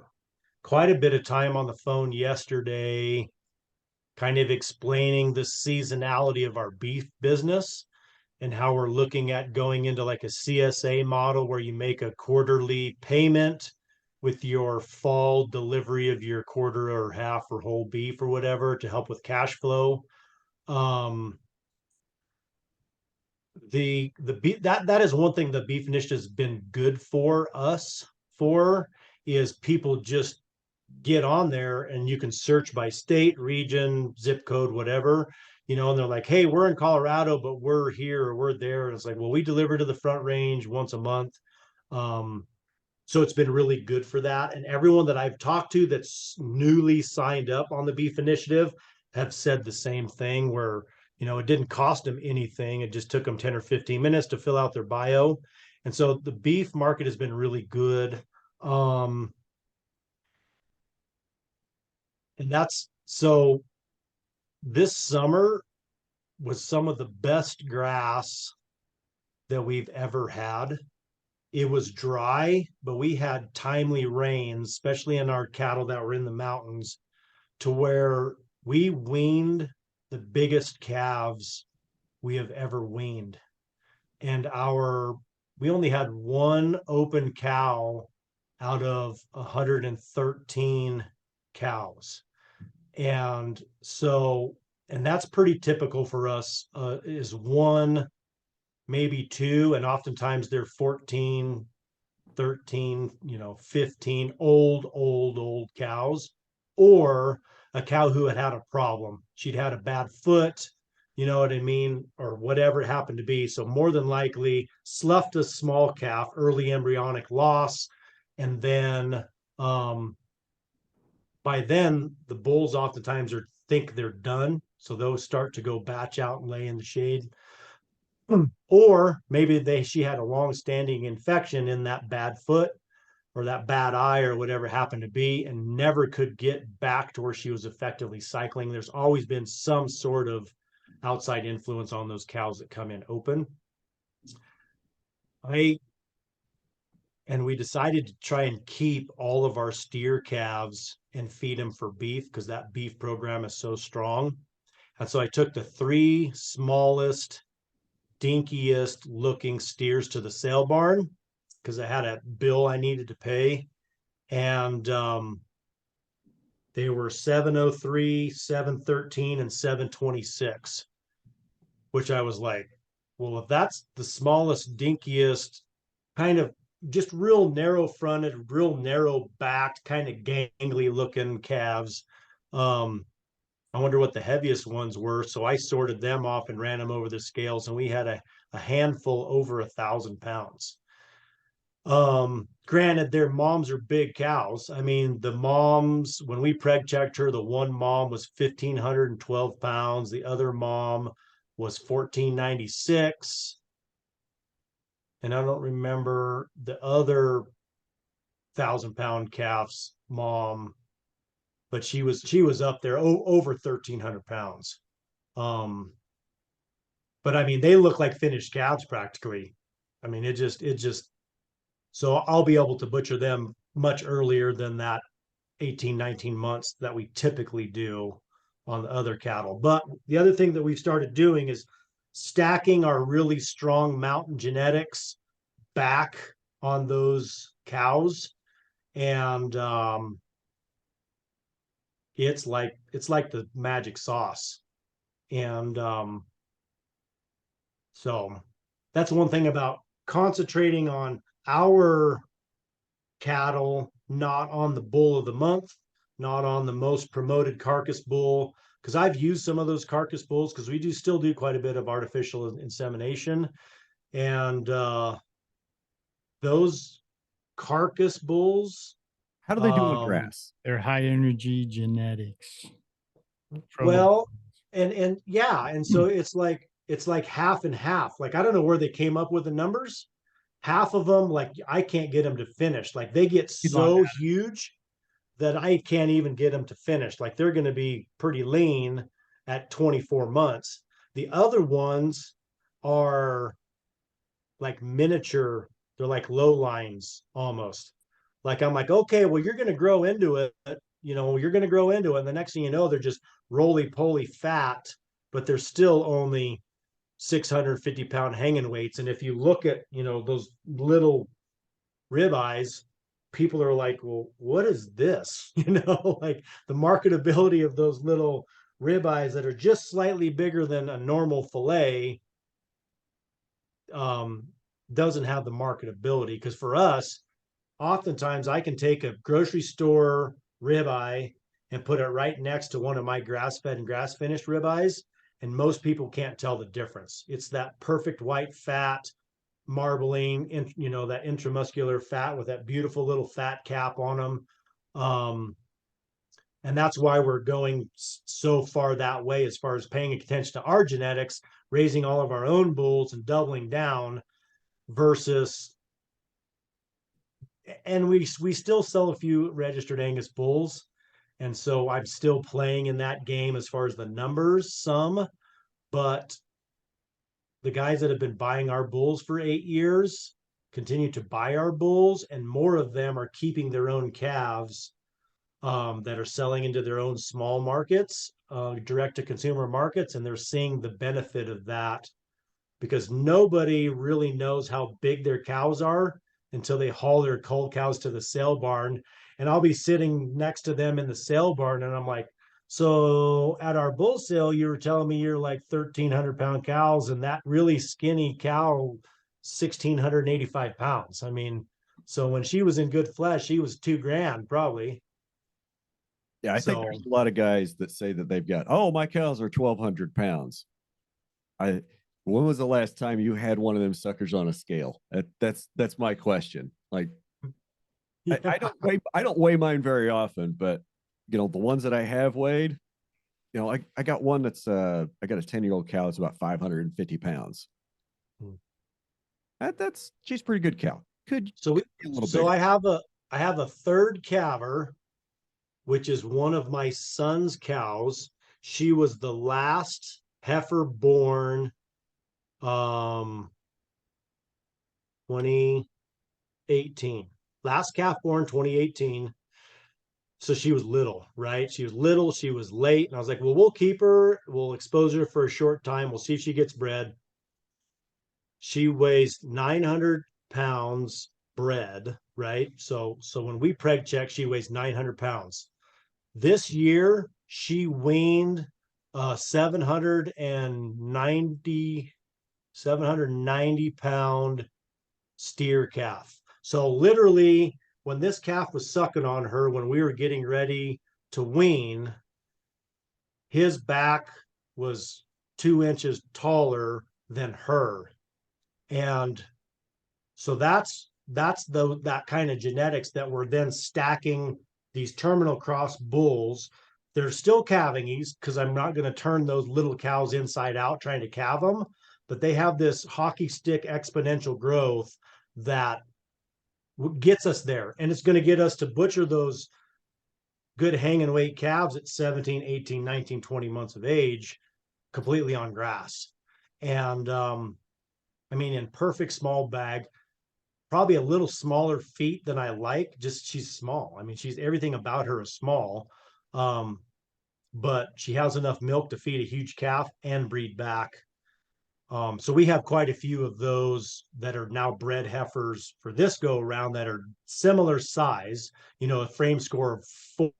quite a bit of time on the phone yesterday, kind of explaining the seasonality of our beef business and how we're looking at going into like a CSA model where you make a quarterly payment with your fall delivery of your quarter or half or whole beef or whatever to help with cash flow. That is one thing the beef initiative has been good for us for, is people just get on there and you can search by state, region, zip code, whatever, and they're like, hey, we're in Colorado, but we're here or we're there. And it's like, well, we deliver to the Front Range once a month. So it's been really good for that. And everyone that I've talked to that's newly signed up on the beef initiative have said the same thing, where it didn't cost them anything. It just took them 10 or 15 minutes to fill out their bio. And so the beef market has been really good. And that's so this summer was some of the best grass that we've ever had. It was dry, but we had timely rains, especially in our cattle that were in the mountains, to where we weaned the biggest calves we have ever weaned. And we only had one open cow out of 113 cows. And that's pretty typical for us, is one, maybe two, and oftentimes they're 14, 13, 15 old cows, or a cow who had a problem. She'd had a bad foot, you know what I mean, or whatever it happened to be. So more than likely sloughed a small calf, early embryonic loss, and then by then the bulls oftentimes think they're done, so those start to go batch out and lay in the shade. Or maybe she had a long-standing infection in that bad foot or that bad eye or whatever happened to be, and never could get back to where she was effectively cycling. There's always been some sort of outside influence on those cows that come in open. And we decided to try and keep all of our steer calves and feed them for beef, because that beef program is so strong. And so I took the 3 smallest, dinkiest looking steers to the sale barn, because I had a bill I needed to pay. And they were 703, 713, and 726, which I was like, well, if that's the smallest, dinkiest, kind of just real narrow fronted, real narrow backed, kind of gangly looking calves, I wonder what the heaviest ones were. So I sorted them off and ran them over the scales, and we had a handful over 1,000 pounds. Granted, their moms are big cows. I mean, the moms, when we preg checked her, the one mom was 1,512 pounds. The other mom was 1,496. And I don't remember the other 1,000-pound calf's mom, but she was up there over 1,300 pounds. But I mean, they look like finished calves practically. I mean, it just, so I'll be able to butcher them much earlier than that 18, 19 months that we typically do. on the other cattle. But the other thing that we've started doing is stacking our really strong mountain genetics back on those cows. And it's like the magic sauce. And so that's one thing about concentrating on our cattle, not on the bull of the month, not on the most promoted carcass bull. Because I've used some of those carcass bulls, because we do still do quite a bit of artificial insemination. And those carcass bulls, How do they do on grass? They're high energy genetics. from the- well, and yeah, and so it's like half and half. Like I don't know where they came up with the numbers. Half of them, like I can't get them to finish. Like they get He's on so huge that I can't even get them to finish. Like they're going to be pretty lean at 24 months. The other ones are like miniature, they're like low lines almost. Like I'm like, okay, well, you're going to grow into it. You're going to grow into it. And the next thing you know, they're just roly poly fat, but they're still only 650-pound hanging weights. And if you look at, those little ribeyes, people are like, well, what is this? Like the marketability of those little ribeyes that are just slightly bigger than a normal fillet doesn't have the marketability. Because for us, oftentimes I can take a grocery store ribeye and put it right next to one of my grass-fed and grass-finished ribeyes, and most people can't tell the difference. It's that perfect white fat marbling, that intramuscular fat with that beautiful little fat cap on them. And that's why we're going so far that way as far as paying attention to our genetics, raising all of our own bulls and doubling down versus, and we still sell a few registered Angus bulls. And so I'm still playing in that game as far as the numbers, but the guys that have been buying our bulls for 8 years continue to buy our bulls, and more of them are keeping their own calves that are selling into their own small markets, direct to consumer markets, and they're seeing the benefit of that because nobody really knows how big their cows are until they haul their cold cows to the sale barn. And I'll be sitting next to them in the sale barn, and I'm like, so at our bull sale, you were telling me you're like 1,300-pound cows, and that really skinny cow, 1,685 pounds. I mean, so when she was in good flesh, she was 2 grand probably. Yeah, I think So there's a lot of guys that say that they've got, oh, my cows are 1,200 pounds. When was the last time you had one of them suckers on a scale? That's my question. Like, yeah. I don't weigh mine very often, but the ones that I have weighed, I got one that's I got a 10-year-old cow that's about 550 pounds. She's a pretty good cow. Could be a little So bigger. I have a third calver, which is one of my son's cows. She was the last heifer born 2018. Last calf born 2018. So she was little, right? She was little, she was late. And I was like, well, we'll keep her, we'll expose her for a short time. We'll see if she gets bred. She weighs 900 pounds bred, right? So when we preg check, she weighs 900 pounds. This year, she weaned 790 pound steer calf. So literally, when this calf was sucking on her, when we were getting ready to wean, his back was 2 inches taller than her. And so that's that kind of genetics that we're then stacking these terminal cross bulls. They're still calving because I'm not going to turn those little cows inside out trying to calve them, but they have this hockey stick exponential growth that gets us there. And it's going to get us to butcher those good hanging weight calves at 17, 18, 19, 20 months of age completely on grass. And I mean, in perfect small bag, probably a little smaller feet than I like. Just she's small. I mean, everything about her is small. but she has enough milk to feed a huge calf and breed back. So we have quite a few of those that are now bred heifers for this go around that are similar size, a frame score of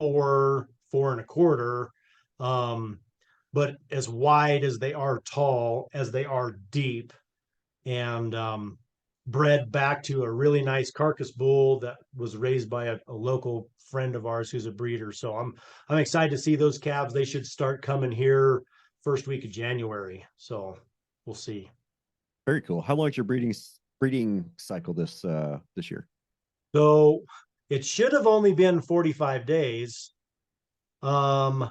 4.25, but as wide as they are tall, as they are deep, and bred back to a really nice carcass bull that was raised by a local friend of ours who's a breeder. So I'm excited to see those calves. They should start coming here first week of January. So we'll see. Very cool. How long is your breeding cycle this year? So it should have only been 45 days. But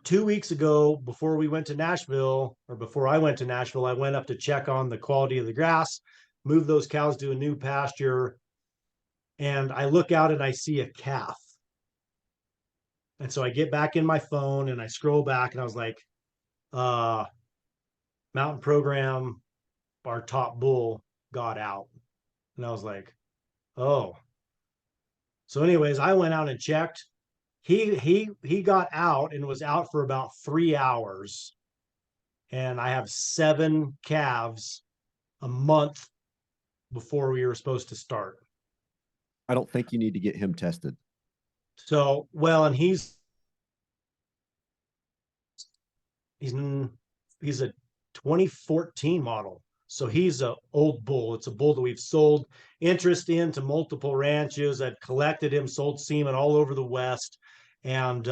2 weeks ago, before we went to Nashville, or before I went to Nashville, I went up to check on the quality of the grass, move those cows to a new pasture, and I look out and I see a calf. And so I get back in my phone and I scroll back and I was like, Mountain Program, our top bull got out. And I was like, oh. So anyways, I went out and checked. He got out and was out for about 3 hours. And I have 7 calves a month before we were supposed to start. I don't think you need to get him tested. So, well, and he's a 2014 model. So he's a old bull. It's a bull that we've sold interest in to multiple ranches. I've collected him, sold semen all over the West. And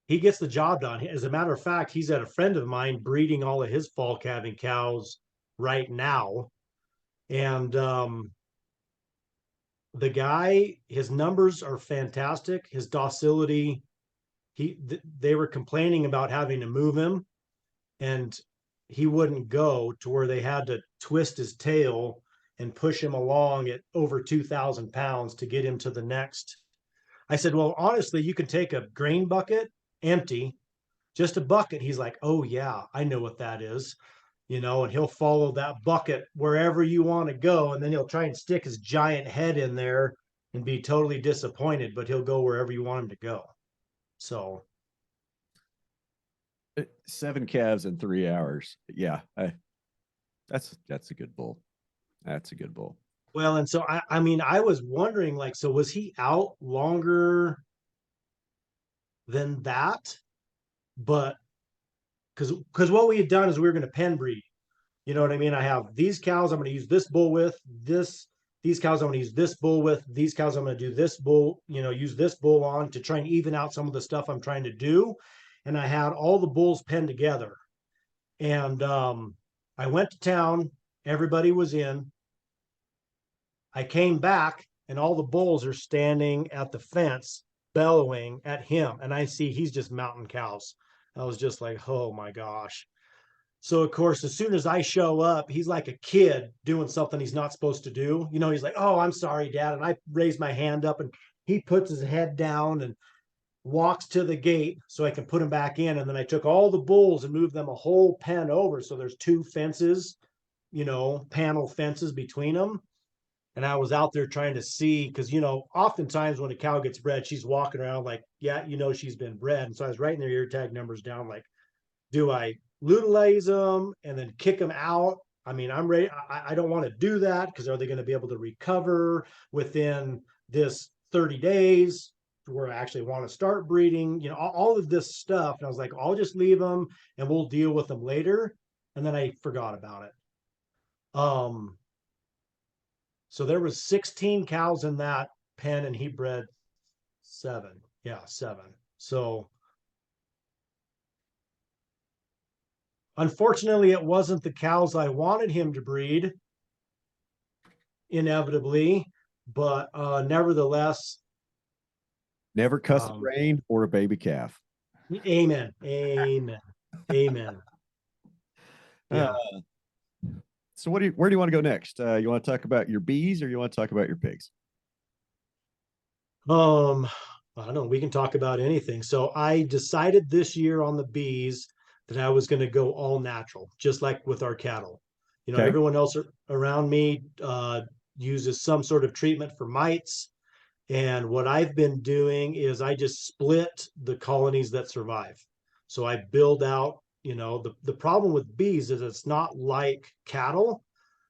he gets the job done. As a matter of fact, he's at a friend of mine breeding all of his fall calving cows right now. And the guy, his numbers are fantastic. His docility, they were complaining about having to move him, and he wouldn't go, to where they had to twist his tail and push him along at over 2,000 pounds to get him to the next. I said, well, honestly, you can take a grain bucket, empty, just a bucket. He's like, oh yeah, I know what that is. And he'll follow that bucket wherever you want to go. And then he'll try and stick his giant head in there and be totally disappointed, but he'll go wherever you want him to go. So 7 calves in 3 hours. Yeah. That's a good bull. That's a good bull. Well, and so I mean, I was wondering, like, so was he out longer than that? But because what we had done is we were going to pen breed. You know what I mean? I have these cows I'm going to use this bull with, these cows I'm going to use this bull with, these cows I'm going to do this bull, use this bull on to try and even out some of the stuff I'm trying to do. And I had all the bulls penned together. And I went to town, everybody was in. I came back and all the bulls are standing at the fence bellowing at him. And I see he's just mountain cows. I was just like, oh my gosh. So of course, as soon as I show up, he's like a kid doing something he's not supposed to do. He's like, oh, I'm sorry, Dad. And I raise my hand up and he puts his head down and walks to the gate so I can put him back in. And then I took all the bulls and moved them a whole pen over. So there's 2 fences, panel fences between them. And I was out there trying to see, because, oftentimes when a cow gets bred, she's walking around like, yeah, she's been bred. And so I was writing their ear tag numbers down, like, do I utilize them and then kick them out? I mean, I'm ready. I don't want to do that, because are they going to be able to recover within this 30 days to where I actually want to start breeding? All of this stuff. And I was like, I'll just leave them and we'll deal with them later. And then I forgot about it. So there was 16 cows in that pen and he bred 7. Yeah, 7. So unfortunately, it wasn't the cows I wanted him to breed, inevitably, but nevertheless. Never cuss the rain or a baby calf. Amen. Amen. Amen. Yeah. So where do you want to go next? You want to talk about your bees or you want to talk about your pigs? I don't know. We can talk about anything. So I decided this year on the bees that I was going to go all natural, just like with our cattle. Okay. Everyone else around me uses some sort of treatment for mites. And what I've been doing is I just split the colonies that survive. So I build out, the problem with bees is it's not like cattle,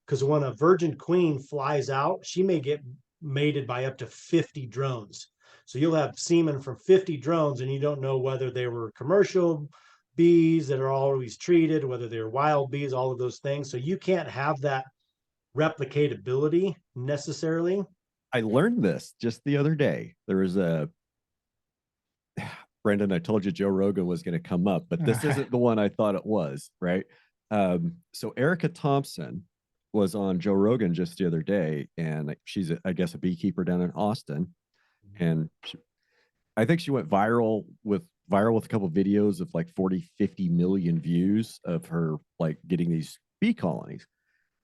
because when a virgin queen flies out, she may get mated by up to 50 drones. So you'll have semen from 50 drones, and you don't know whether they were commercial bees that are always treated, whether they're wild bees, all of those things. So you can't have that replicatability necessarily. I learned this just the other day. There was a Brendon, I told you Joe Rogan was going to come up, but this isn't the one I thought it was, right? So Erica Thompson was on Joe Rogan just the other day, and she's, I guess, a beekeeper down in Austin. And I think she went viral with a couple of videos of like 40, 50 million views of her like getting these bee colonies.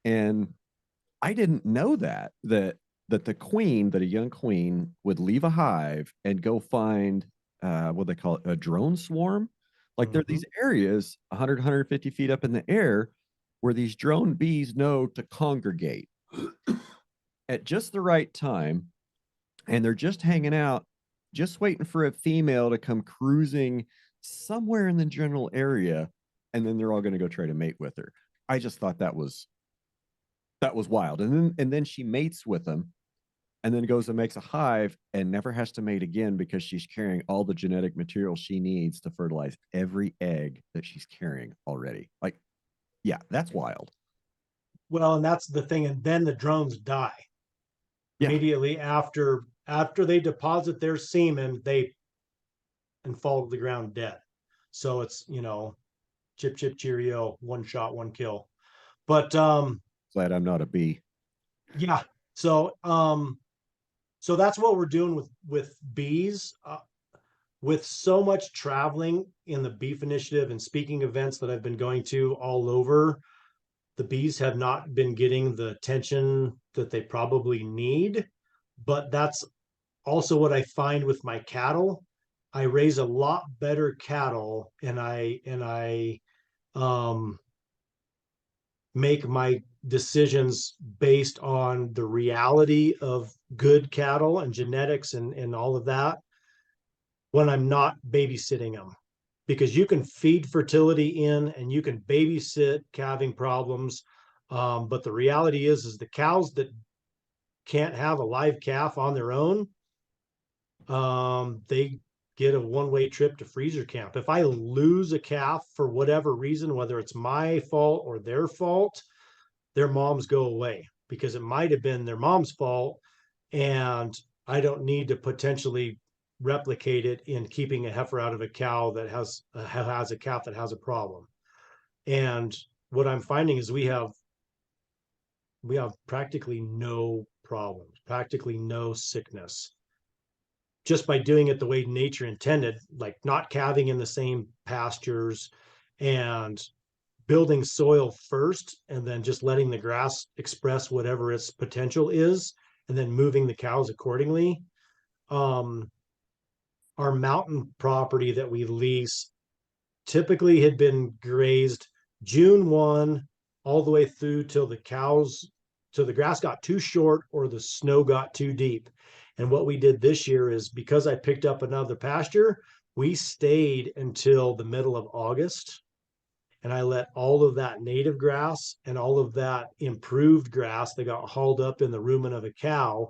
And I didn't know that a young queen would leave a hive and go find what they call it, a drone swarm. Like there are these areas 100, 150 feet up in the air where these drone bees know to congregate at just the right time. And they're just hanging out, just waiting for a female to come cruising somewhere in the general area. And then they're all going to go try to mate with her. I just thought that was wild. And then she mates with them and then goes and makes a hive and never has to mate again because she's carrying all the genetic material she needs to fertilize every egg that she's carrying already. Like, yeah, that's wild. Well, and that's the thing. And then the drones die immediately after they deposit their semen, and fall to the ground dead. So it's, chip, chip, cheerio, one shot, one kill. But glad I'm not a bee. Yeah. So so that's what we're doing with bees. With so much traveling in the beef initiative and speaking events that I've been going to all over, the bees have not been getting the attention that they probably need. But that's also what I find with my cattle. I raise a lot better cattle, and I make my decisions based on the reality of good cattle and genetics and all of that when I'm not babysitting them. Because you can feed fertility in and you can babysit calving problems. But the reality is the cows that can't have a live calf on their own, they get a one-way trip to freezer camp. If I lose a calf for whatever reason, whether it's my fault or their fault, their moms go away because it might have been their mom's fault, and I don't need to potentially replicate it in keeping a heifer out of a cow that has a calf that has a problem. And what I'm finding is we have practically no problems, practically no sickness, just by doing it the way nature intended, like not calving in the same pastures and building soil first, and then just letting the grass express whatever its potential is, and then moving the cows accordingly. Our mountain property that we lease typically had been grazed June 1 all the way through till the grass got too short or the snow got too deep. And what we did this year is, because I picked up another pasture, we stayed until the middle of August. And I let all of that native grass and all of that improved grass that got hauled up in the rumen of a cow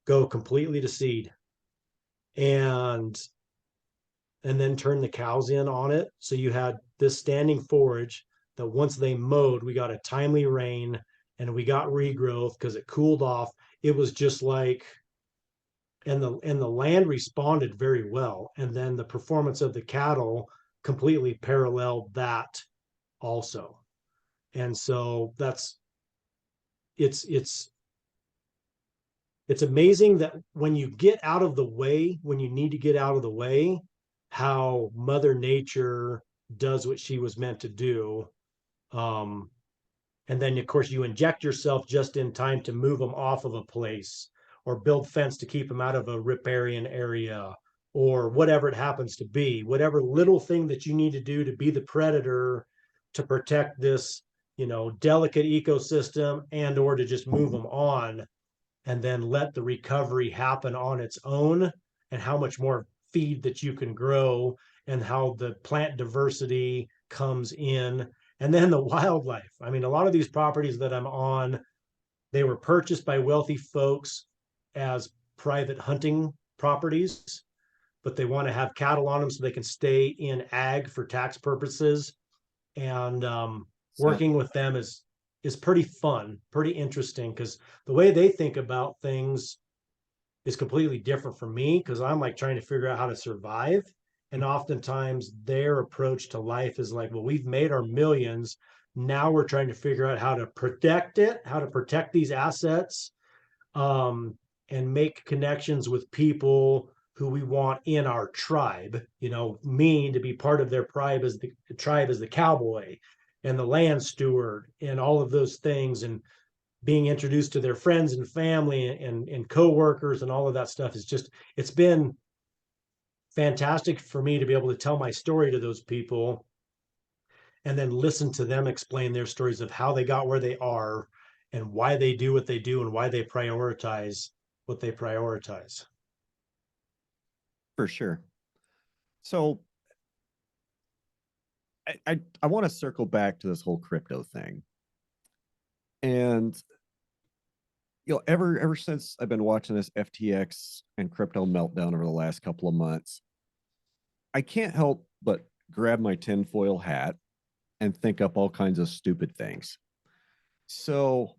go completely to seed. And then turn the cows in on it. So you had this standing forage that once they mowed, we got a timely rain and we got regrowth because it cooled off. It was just like, and the land responded very well. And then the performance of the cattle completely paralleled that also. And so it's amazing that when you get out of the way, when you need to get out of the way, how Mother Nature does what she was meant to do. And then of course you inject yourself just in time to move them off of a place, or build fence to keep them out of a riparian area, or whatever it happens to be, whatever little thing that you need to do to be the predator to protect this, delicate ecosystem, and or to just move them on. and then let the recovery happen on its own, and how much more feed that you can grow, and how the plant diversity comes in, and then the wildlife. I mean, a lot of these properties that I'm on, they were purchased by wealthy folks as private hunting properties, but they want to have cattle on them so they can stay in ag for tax purposes. And working with them is pretty fun, pretty interesting, because the way they think about things is completely different from me, because I'm like trying to figure out how to survive. And oftentimes their approach to life is like, well, we've made our millions. Now we're trying to figure out how to protect it, how to protect these assets, and make connections with people who we want in our tribe. You know, me to be part of their tribe as the cowboy and the land steward and all of those things, and being introduced to their friends and family and coworkers and all of that stuff is just, it's been fantastic for me to be able to tell my story to those people and then listen to them explain their stories of how they got where they are and why they do what they do and why they prioritize what they prioritize. For sure. So I want to circle back to this whole crypto thing. And you know, ever since I've been watching this FTX and crypto meltdown over the last couple of months, I can't help but grab my tinfoil hat and think up all kinds of stupid things. So,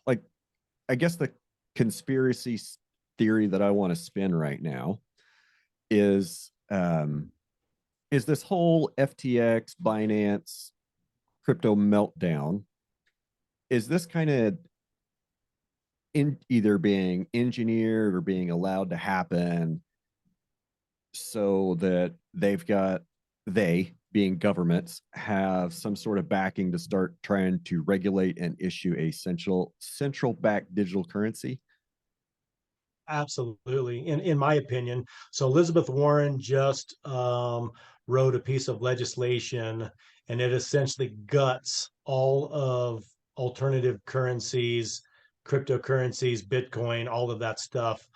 like, I guess the conspiracy theory that I want to spin right now is this whole FTX, Binance, crypto meltdown, is this kind of in either being engineered or being allowed to happen so that they being governments have some sort of backing to start trying to regulate and issue a central backed digital currency? Absolutely, in my opinion. So Elizabeth Warren just wrote a piece of legislation, and it essentially guts all of alternative currencies, cryptocurrencies, Bitcoin, all of that stuff,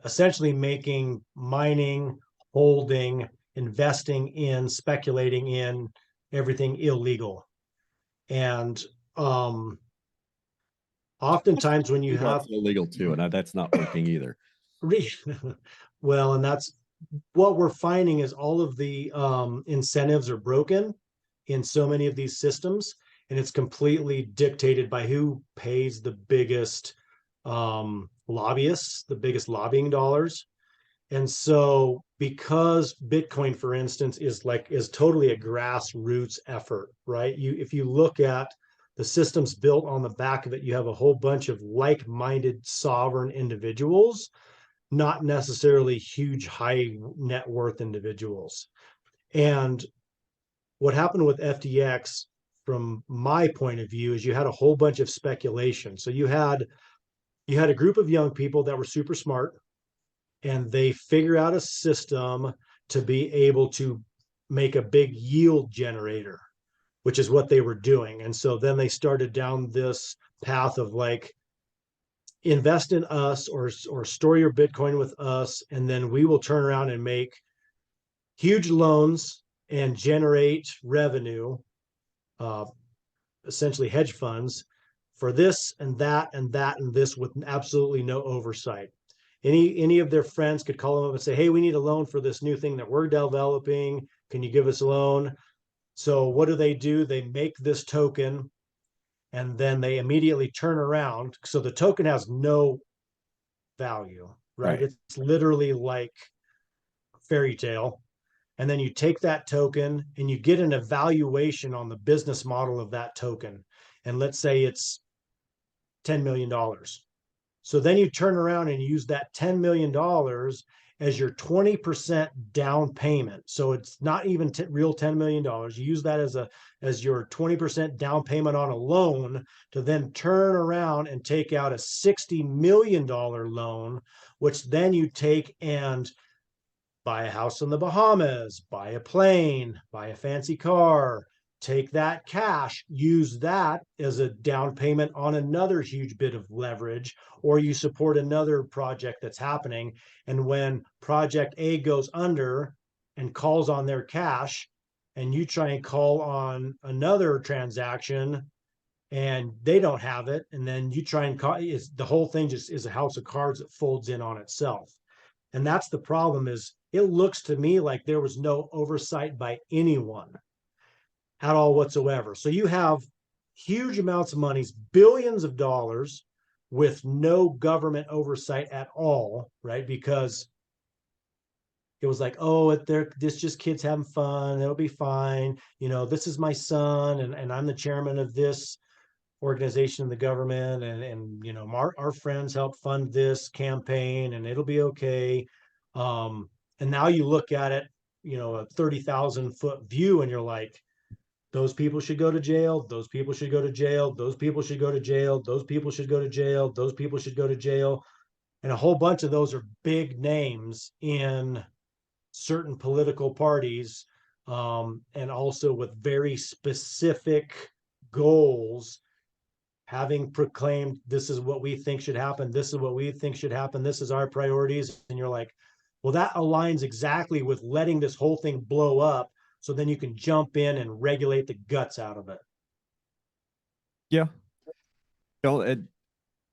essentially making mining, holding, investing in, speculating in everything illegal. And oftentimes when you have illegal too, and that's not working either. well, and that's what we're finding is all of the incentives are broken in so many of these systems, and it's completely dictated by who pays the biggest lobbyists, the biggest lobbying dollars. And so because Bitcoin, for instance, is totally a grassroots effort, right? If you look at the systems built on the back of it, you have a whole bunch of like-minded sovereign individuals, not necessarily huge high net worth individuals. And what happened with FTX, from my point of view, is you had a whole bunch of speculation. So you had a group of young people that were super smart, and they figure out a system to be able to make a big yield generator, which is what they were doing. And so then they started down this path of like, invest in us or store your Bitcoin with us, and then we will turn around and make huge loans and generate revenue, essentially hedge funds for this and that and that and this, with absolutely no oversight. Any of their friends could call them up and say, hey, we need a loan for this new thing that we're developing. Can you give us a loan? So what do? They make this token, and then they immediately turn around. So the token has no value, right? It's literally like fairy tale. And then you take that token and you get an evaluation on the business model of that token. And let's say it's $10 million. So then you turn around and use that $10 million as your 20% down payment. So it's not even real $10 million. You use that as your 20% down payment on a loan to then turn around and take out a $60 million loan, which then you take and buy a house in the Bahamas, buy a plane, buy a fancy car, take that cash, use that as a down payment on another huge bit of leverage, or you support another project that's happening. And when project A goes under and calls on their cash, and you try and call on another transaction and they don't have it, and then you try and call, is the whole thing just is a house of cards that folds in on itself. And that's the problem. Is it looks to me like there was no oversight by anyone at all whatsoever. So you have huge amounts of monies, billions of dollars, with no government oversight at all, right? Because it was like, oh, this just kids having fun, it'll be fine. This is my son, and I'm the chairman of this organization in the government, and our friends help fund this campaign, and it'll be okay. And now you look at it, a 30,000-foot view, and you're like, those people should go to jail. Those people should go to jail. Those people should go to jail. Those people should go to jail. Those people should go to jail. And a whole bunch of those are big names in certain political parties, and also with very specific goals, having proclaimed, this is what we think should happen. This is what we think should happen. This is our priorities. And you're like, well, that aligns exactly with letting this whole thing blow up, so then you can jump in and regulate the guts out of it. Yeah.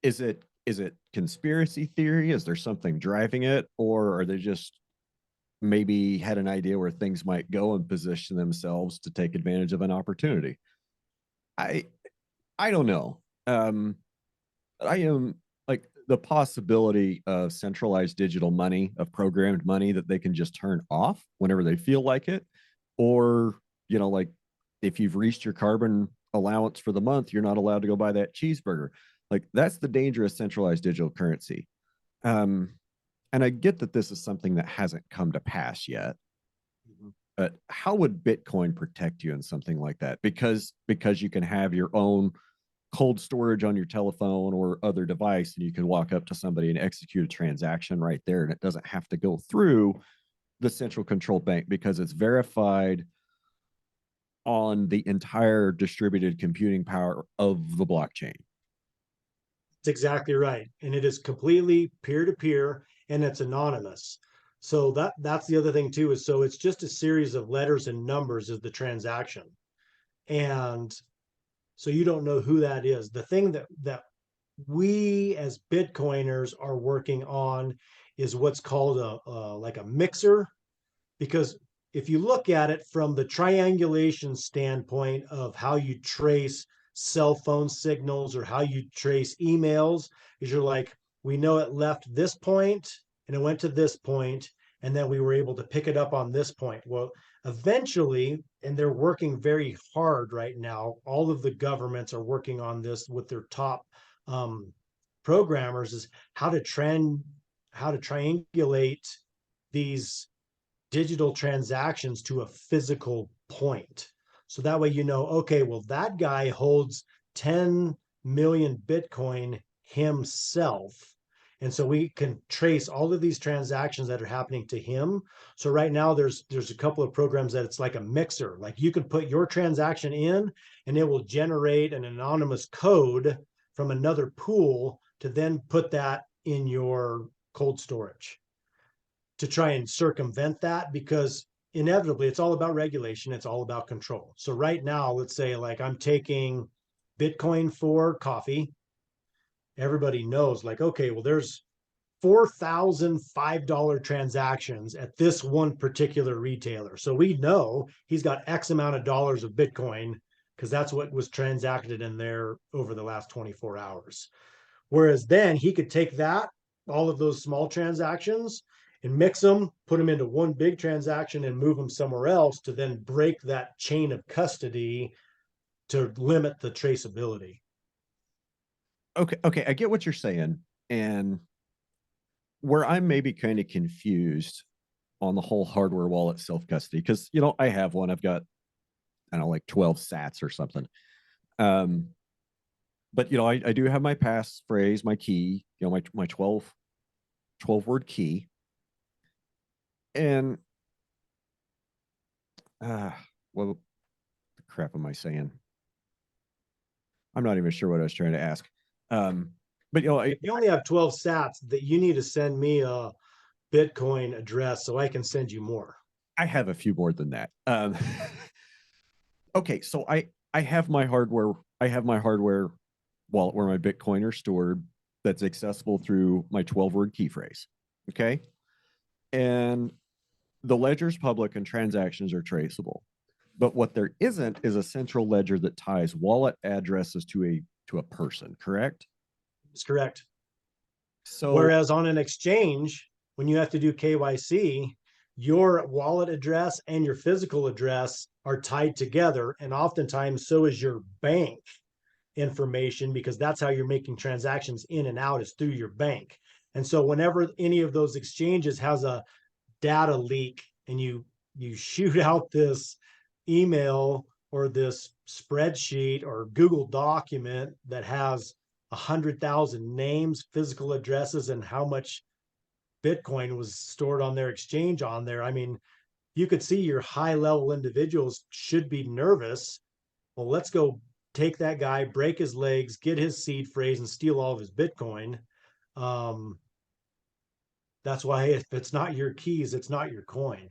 Is it conspiracy theory? Is there something driving it, or are they just maybe had an idea where things might go and position themselves to take advantage of an opportunity? I don't know. I am like the possibility of centralized digital money, of programmed money that they can just turn off whenever they feel like it. Or, like if you've reached your carbon allowance for the month, you're not allowed to go buy that cheeseburger. Like that's the dangerous centralized digital currency. And I get that this is something that hasn't come to pass yet. But how would Bitcoin protect you in something like that? Because you can have your own cold storage on your telephone or other device, and you can walk up to somebody and execute a transaction right there, and it doesn't have to go through the central control bank because it's verified on the entire distributed computing power of the blockchain. That's exactly right. And it is completely peer-to-peer, and it's anonymous. So that's the other thing too, is so it's just a series of letters and numbers is the transaction. And so you don't know who that is. The thing that we as Bitcoiners are working on is what's called like a mixer, because if you look at it from the triangulation standpoint of how you trace cell phone signals or how you trace emails, is you're like, we know it left this point and it went to this point, and then we were able to pick it up on this point. Well, eventually, and they're working very hard right now, all of the governments are working on this with their top programmers, is how to triangulate these digital transactions to a physical point. So that way, okay, well, that guy holds 10 million Bitcoin himself. And so we can trace all of these transactions that are happening to him. So right now there's a couple of programs that it's like a mixer. Like you can put your transaction in and it will generate an anonymous code from another pool to then put that in your cold storage, to try and circumvent that, because inevitably it's all about regulation. It's all about control. So right now, let's say like I'm taking Bitcoin for coffee. Everybody knows like, okay, well, there's 4,000 $5 transactions at this one particular retailer. So we know he's got X amount of dollars of Bitcoin because that's what was transacted in there over the last 24 hours. Whereas then he could take that, all of those small transactions, and mix them, put them into one big transaction and move them somewhere else to then break that chain of custody to limit the traceability. Okay, I get what you're saying. And where I'm maybe kind of confused on the whole hardware wallet self-custody, because, I have one. I've got, I don't know, like 12 sats or something. But, I do have my passphrase, my key, my 12 word key. And well, the crap am I saying? I'm not even sure what I was trying to ask. But you know, If you only have 12 sats, that you need to send me a Bitcoin address so I can send you more. I have a few more than that. Okay, so I have my hardware. I have my hardware wallet where my Bitcoin are stored. That's accessible through my 12-word key phrase. Okay, and the ledger's public and transactions are traceable. But what there isn't is a central ledger that ties wallet addresses to a person. Correct? That's correct. So Whereas on an exchange, when you have to do KYC, your wallet address and your physical address are tied together. And oftentimes, so is your bank information, because that's how you're making transactions in and out, is through your bank. And so whenever any of those exchanges has a data leak and you shoot out this email or this spreadsheet or Google document that has 100,000 names, physical addresses, and how much Bitcoin was stored on their exchange on there. I mean, you could see your high level individuals should be nervous. Well, let's go take that guy, break his legs, get his seed phrase, and steal all of his Bitcoin. That's why if it's not your keys, it's not your coin.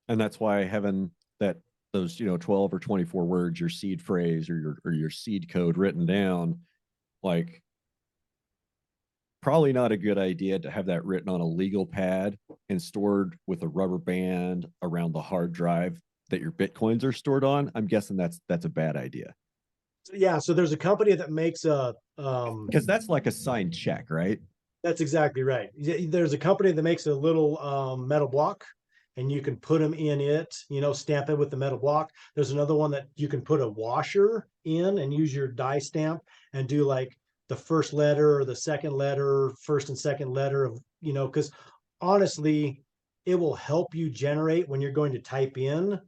and that's why having that those 12 or 24 words, your seed phrase or your seed code written down, like probably not a good idea to have that written on a legal pad and stored with a rubber band around the hard drive that your Bitcoins are stored on. I'm guessing that's a bad idea. Yeah, so there's a company that makes a because that's like a signed check, right? that's exactly right. There's a company that makes a little metal block, and you can put them in it, stamp it with the metal block. There's another one that you can put a washer in and use your die stamp and do like the first letter or the second letter, first and second letter of, because honestly, it will help you generate when you're going to type in,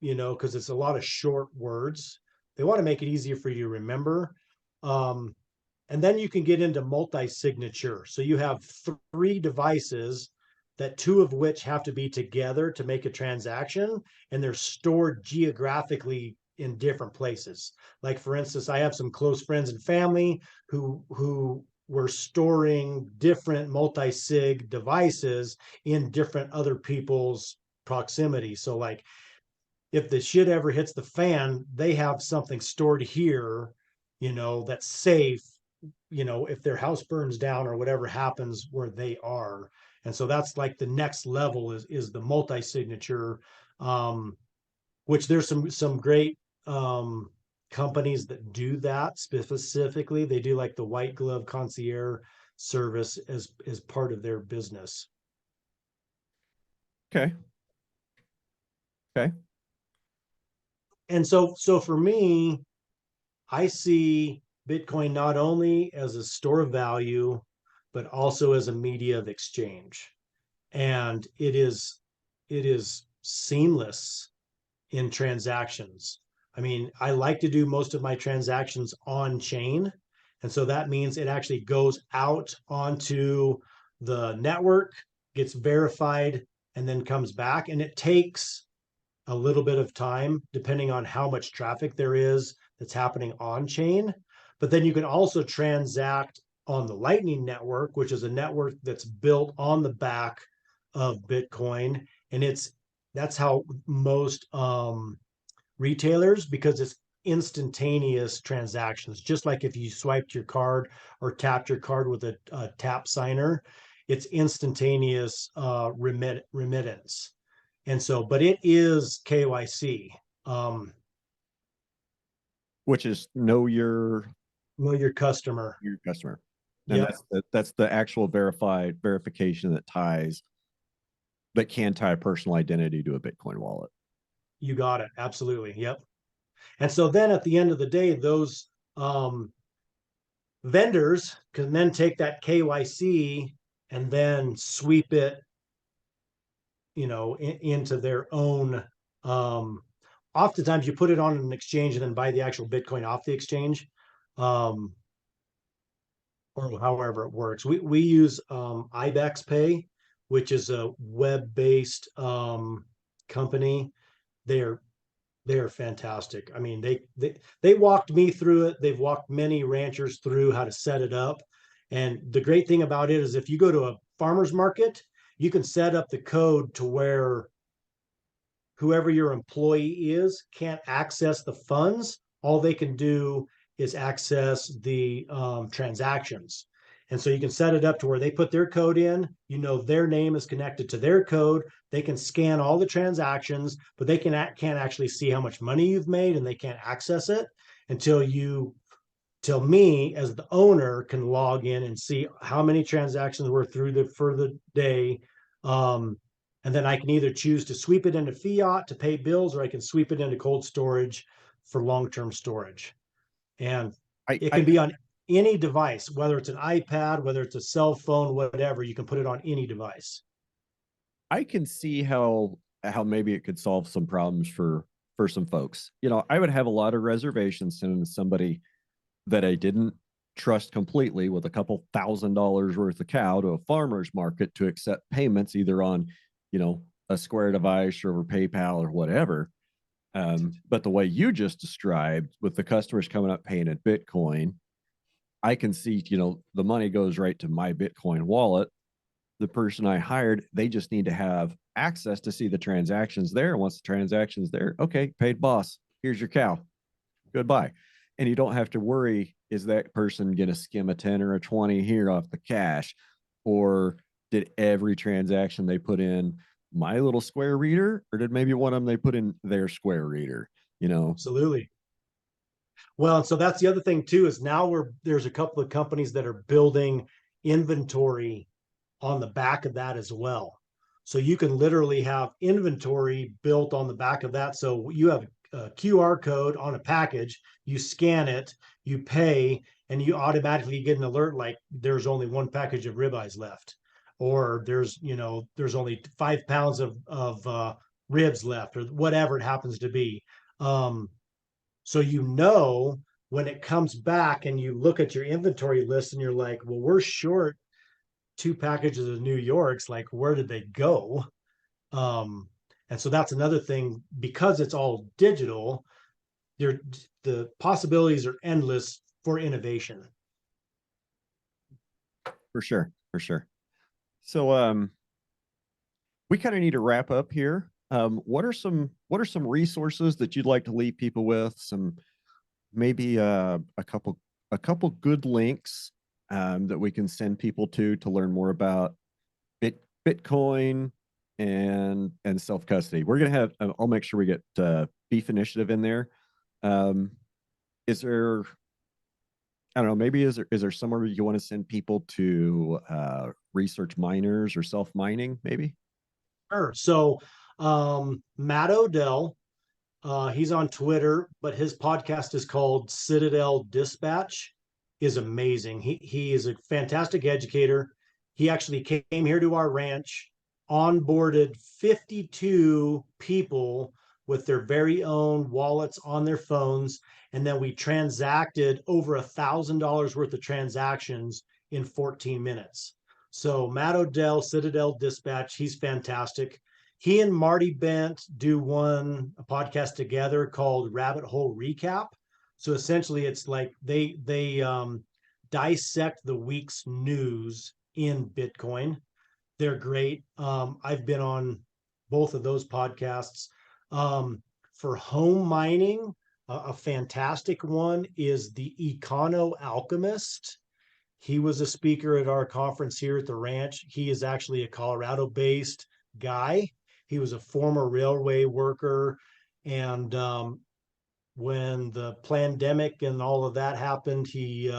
because it's a lot of short words. They want to make it easier for you to remember. And then you can get into multi-signature. So you have 3 devices that 2 of which have to be together to make a transaction, and they're stored geographically in different places. Like for instance, I have some close friends and family who were storing different multi-sig devices in different other people's proximity. So like if the shit ever hits the fan, they have something stored here, that's safe, if their house burns down or whatever happens where they are. And so that's like the next level is the multi-signature, which there's some great companies that do that specifically. They do like the white glove concierge service as part of their business. Okay. And so for me, I see Bitcoin not only as a store of value, but also as a media of exchange. And it is seamless in transactions. I mean, I like to do most of my transactions on chain. And so that means it actually goes out onto the network, gets verified, and then comes back. And it takes a little bit of time depending on how much traffic there is that's happening on chain. But then you can also transact on the Lightning Network, which is a network that's built on the back of Bitcoin. And that's how most retailers, because it's instantaneous transactions, just like if you swiped your card or tapped your card with a tap signer, it's instantaneous remittance. And so, but it is KYC. Which is know your Customer. And Yep. that's the actual verification that can tie a personal identity to a Bitcoin wallet. You got it. Absolutely. Yep. And so then at the end of the day, those vendors can then take that KYC and then sweep it, into their own. Oftentimes you put it on an exchange and then buy the actual Bitcoin off the exchange, or however it works. We use Ibex Pay, which is a web-based company. They're They are fantastic. I mean, they walked me through it. They've walked many ranchers through how to set it up. And the great thing about it is if you go to a farmer's market, you can set up the code to where whoever your employee is can't access the funds. All they can do is access the transactions. And so you can set it up to where they put their code in, you know, their name is connected to their code. They can scan all the transactions, but they can't actually see how much money you've made, and they can't access it until till me as the owner can log in and see how many transactions were through for the day. And then I can either choose to sweep it into fiat to pay bills, or I can sweep it into cold storage for long-term storage. And it can be on any device, whether it's an iPad, whether it's a cell phone, whatever, you can put it on any device. I can see how maybe it could solve some problems for some folks. You know, I would have a lot of reservations sending somebody that I didn't trust completely with a couple $1,000s worth of cow to a farmer's market to accept payments either on, you know, a Square device or over PayPal or whatever. But the way you just described with the customers coming up paying in Bitcoin, I can see, you know, the money goes right to my Bitcoin wallet. The person I hired, they just need to have access to see the transactions there. Once the transaction's there, okay, paid boss, here's your cow. Goodbye. And you don't have to worry, is that person going to skim a 10 or a 20 here off the cash? Or did every transaction they put in my little Square reader, or did maybe one of them they put in their Square reader, you know? Absolutely. Well, and so that's the other thing too, is now there's a couple of companies that are building inventory on the back of that as well. So you can literally have inventory built on the back of that. So you have a QR code on a package, you scan it, you pay, and you automatically get an alert like there's only one package of ribeyes left, or there's only 5 pounds of ribs left, or whatever it happens to be. So when it comes back and you look at your inventory list and you're like, well, we're short 2 packages of New Yorks, like where did they go? And so that's another thing, because it's all digital, the possibilities are endless for innovation. For sure. For sure. So, we kind of need to wrap up here. What are some resources that you'd like to leave people with? Some, maybe, a couple good links, that we can send people to learn more about Bitcoin and self-custody. We're going to have, I'll make sure we get, Beef Initiative in there. Is there, I don't know, maybe is there somewhere you want to send people to, research miners or self-mining maybe? Sure. So Matt Odell, he's on Twitter, but his podcast is called Citadel Dispatch, is amazing. He is a fantastic educator. He actually came here to our ranch, onboarded 52 people with their very own wallets on their phones, and then we transacted over $1,000 worth of transactions in 14 minutes. So Matt Odell, Citadel Dispatch, he's fantastic. He and Marty Bent do a podcast together called Rabbit Hole Recap. So essentially it's like they dissect the week's news in Bitcoin. They're great. I've been on both of those podcasts. For home mining, a fantastic one is the Econo Alchemist. He was a speaker at our conference here at the ranch. He is actually a Colorado-based guy. He was a former railway worker. And when the pandemic and all of that happened, he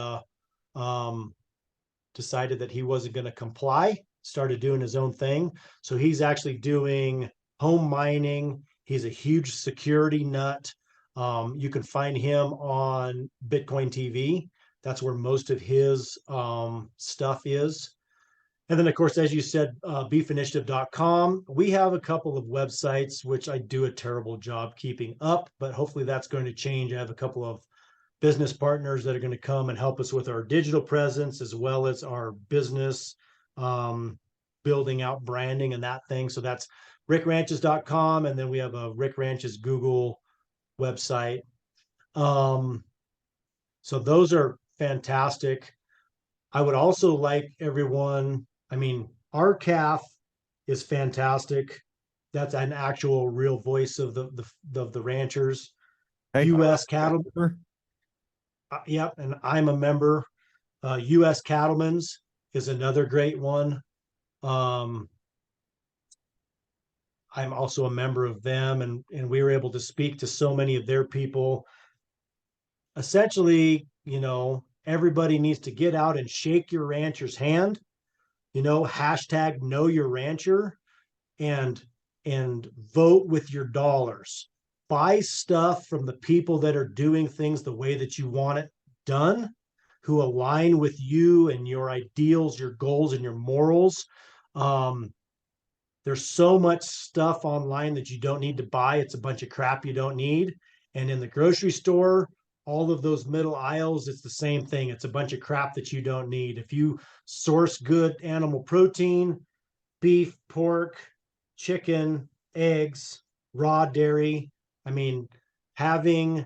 decided that he wasn't going to comply, started doing his own thing. So he's actually doing home mining. He's a huge security nut. You can find him on Bitcoin TV. That's where most of his stuff is. And then, of course, as you said, beefinitiative.com. We have a couple of websites, which I do a terrible job keeping up, but hopefully that's going to change. I have a couple of business partners that are going to come and help us with our digital presence, as well as our business, building out branding and that thing. So that's rickranches.com. And then we have a Wrich Ranches Google website. So those are fantastic. I would also like everyone, I mean, RCAF is fantastic. That's an actual real voice of the ranchers. Hey, US Cattle, yep, and I'm a member. US Cattleman's is another great one. I'm also a member of them, and we were able to speak to so many of their people. Essentially, everybody needs to get out and shake your rancher's hand, hashtag know your rancher, and vote with your dollars. Buy stuff from the people that are doing things the way that you want it done, who align with you and your ideals, your goals, and your morals. There's so much stuff online that you don't need to buy. It's a bunch of crap you don't need. And in the grocery store, all of those middle aisles, it's the same thing. It's a bunch of crap that you don't need. If you source good animal protein, beef, pork, chicken, eggs, raw dairy, I mean, having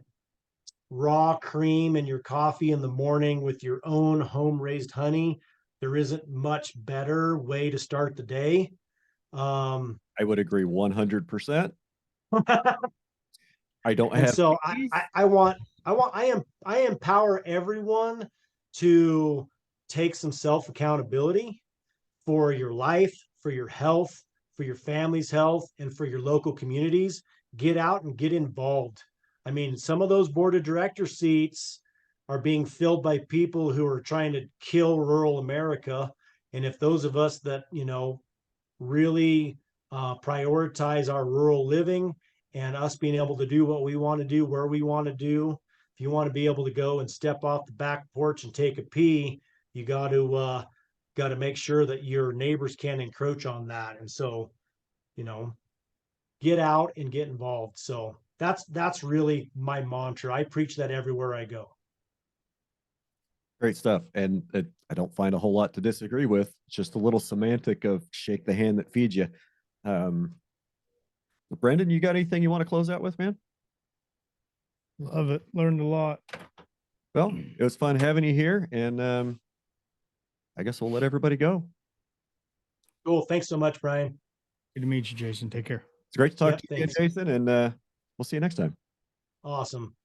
raw cream in your coffee in the morning with your own home raised honey, there isn't much better way to start the day. I would agree 100%. I don't And have. so I empower everyone to take some self accountability for your life, for your health, for your family's health, and for your local communities. Get out and get involved. I mean, some of those board of director seats are being filled by people who are trying to kill rural America. And if those of us that, really prioritize our rural living and us being able to do what we want to do, where we want to do, if you want to be able to go and step off the back porch and take a pee, you got to make sure that your neighbors can't encroach on that. And so, get out and get involved. So that's really my mantra. I preach that everywhere I go. Great stuff. And I don't find a whole lot to disagree with. It's just a little semantic of shake the hand that feeds you. Brendon, you got anything you want to close out with, man? Love it. Learned a lot. Well, it was fun having you here, and I guess we'll let everybody go. Cool. Thanks so much, Brian. Good to meet you, Jason. Take care. It's great to talk Yep, to you again, thanks. Jason, and we'll see you next time. Awesome.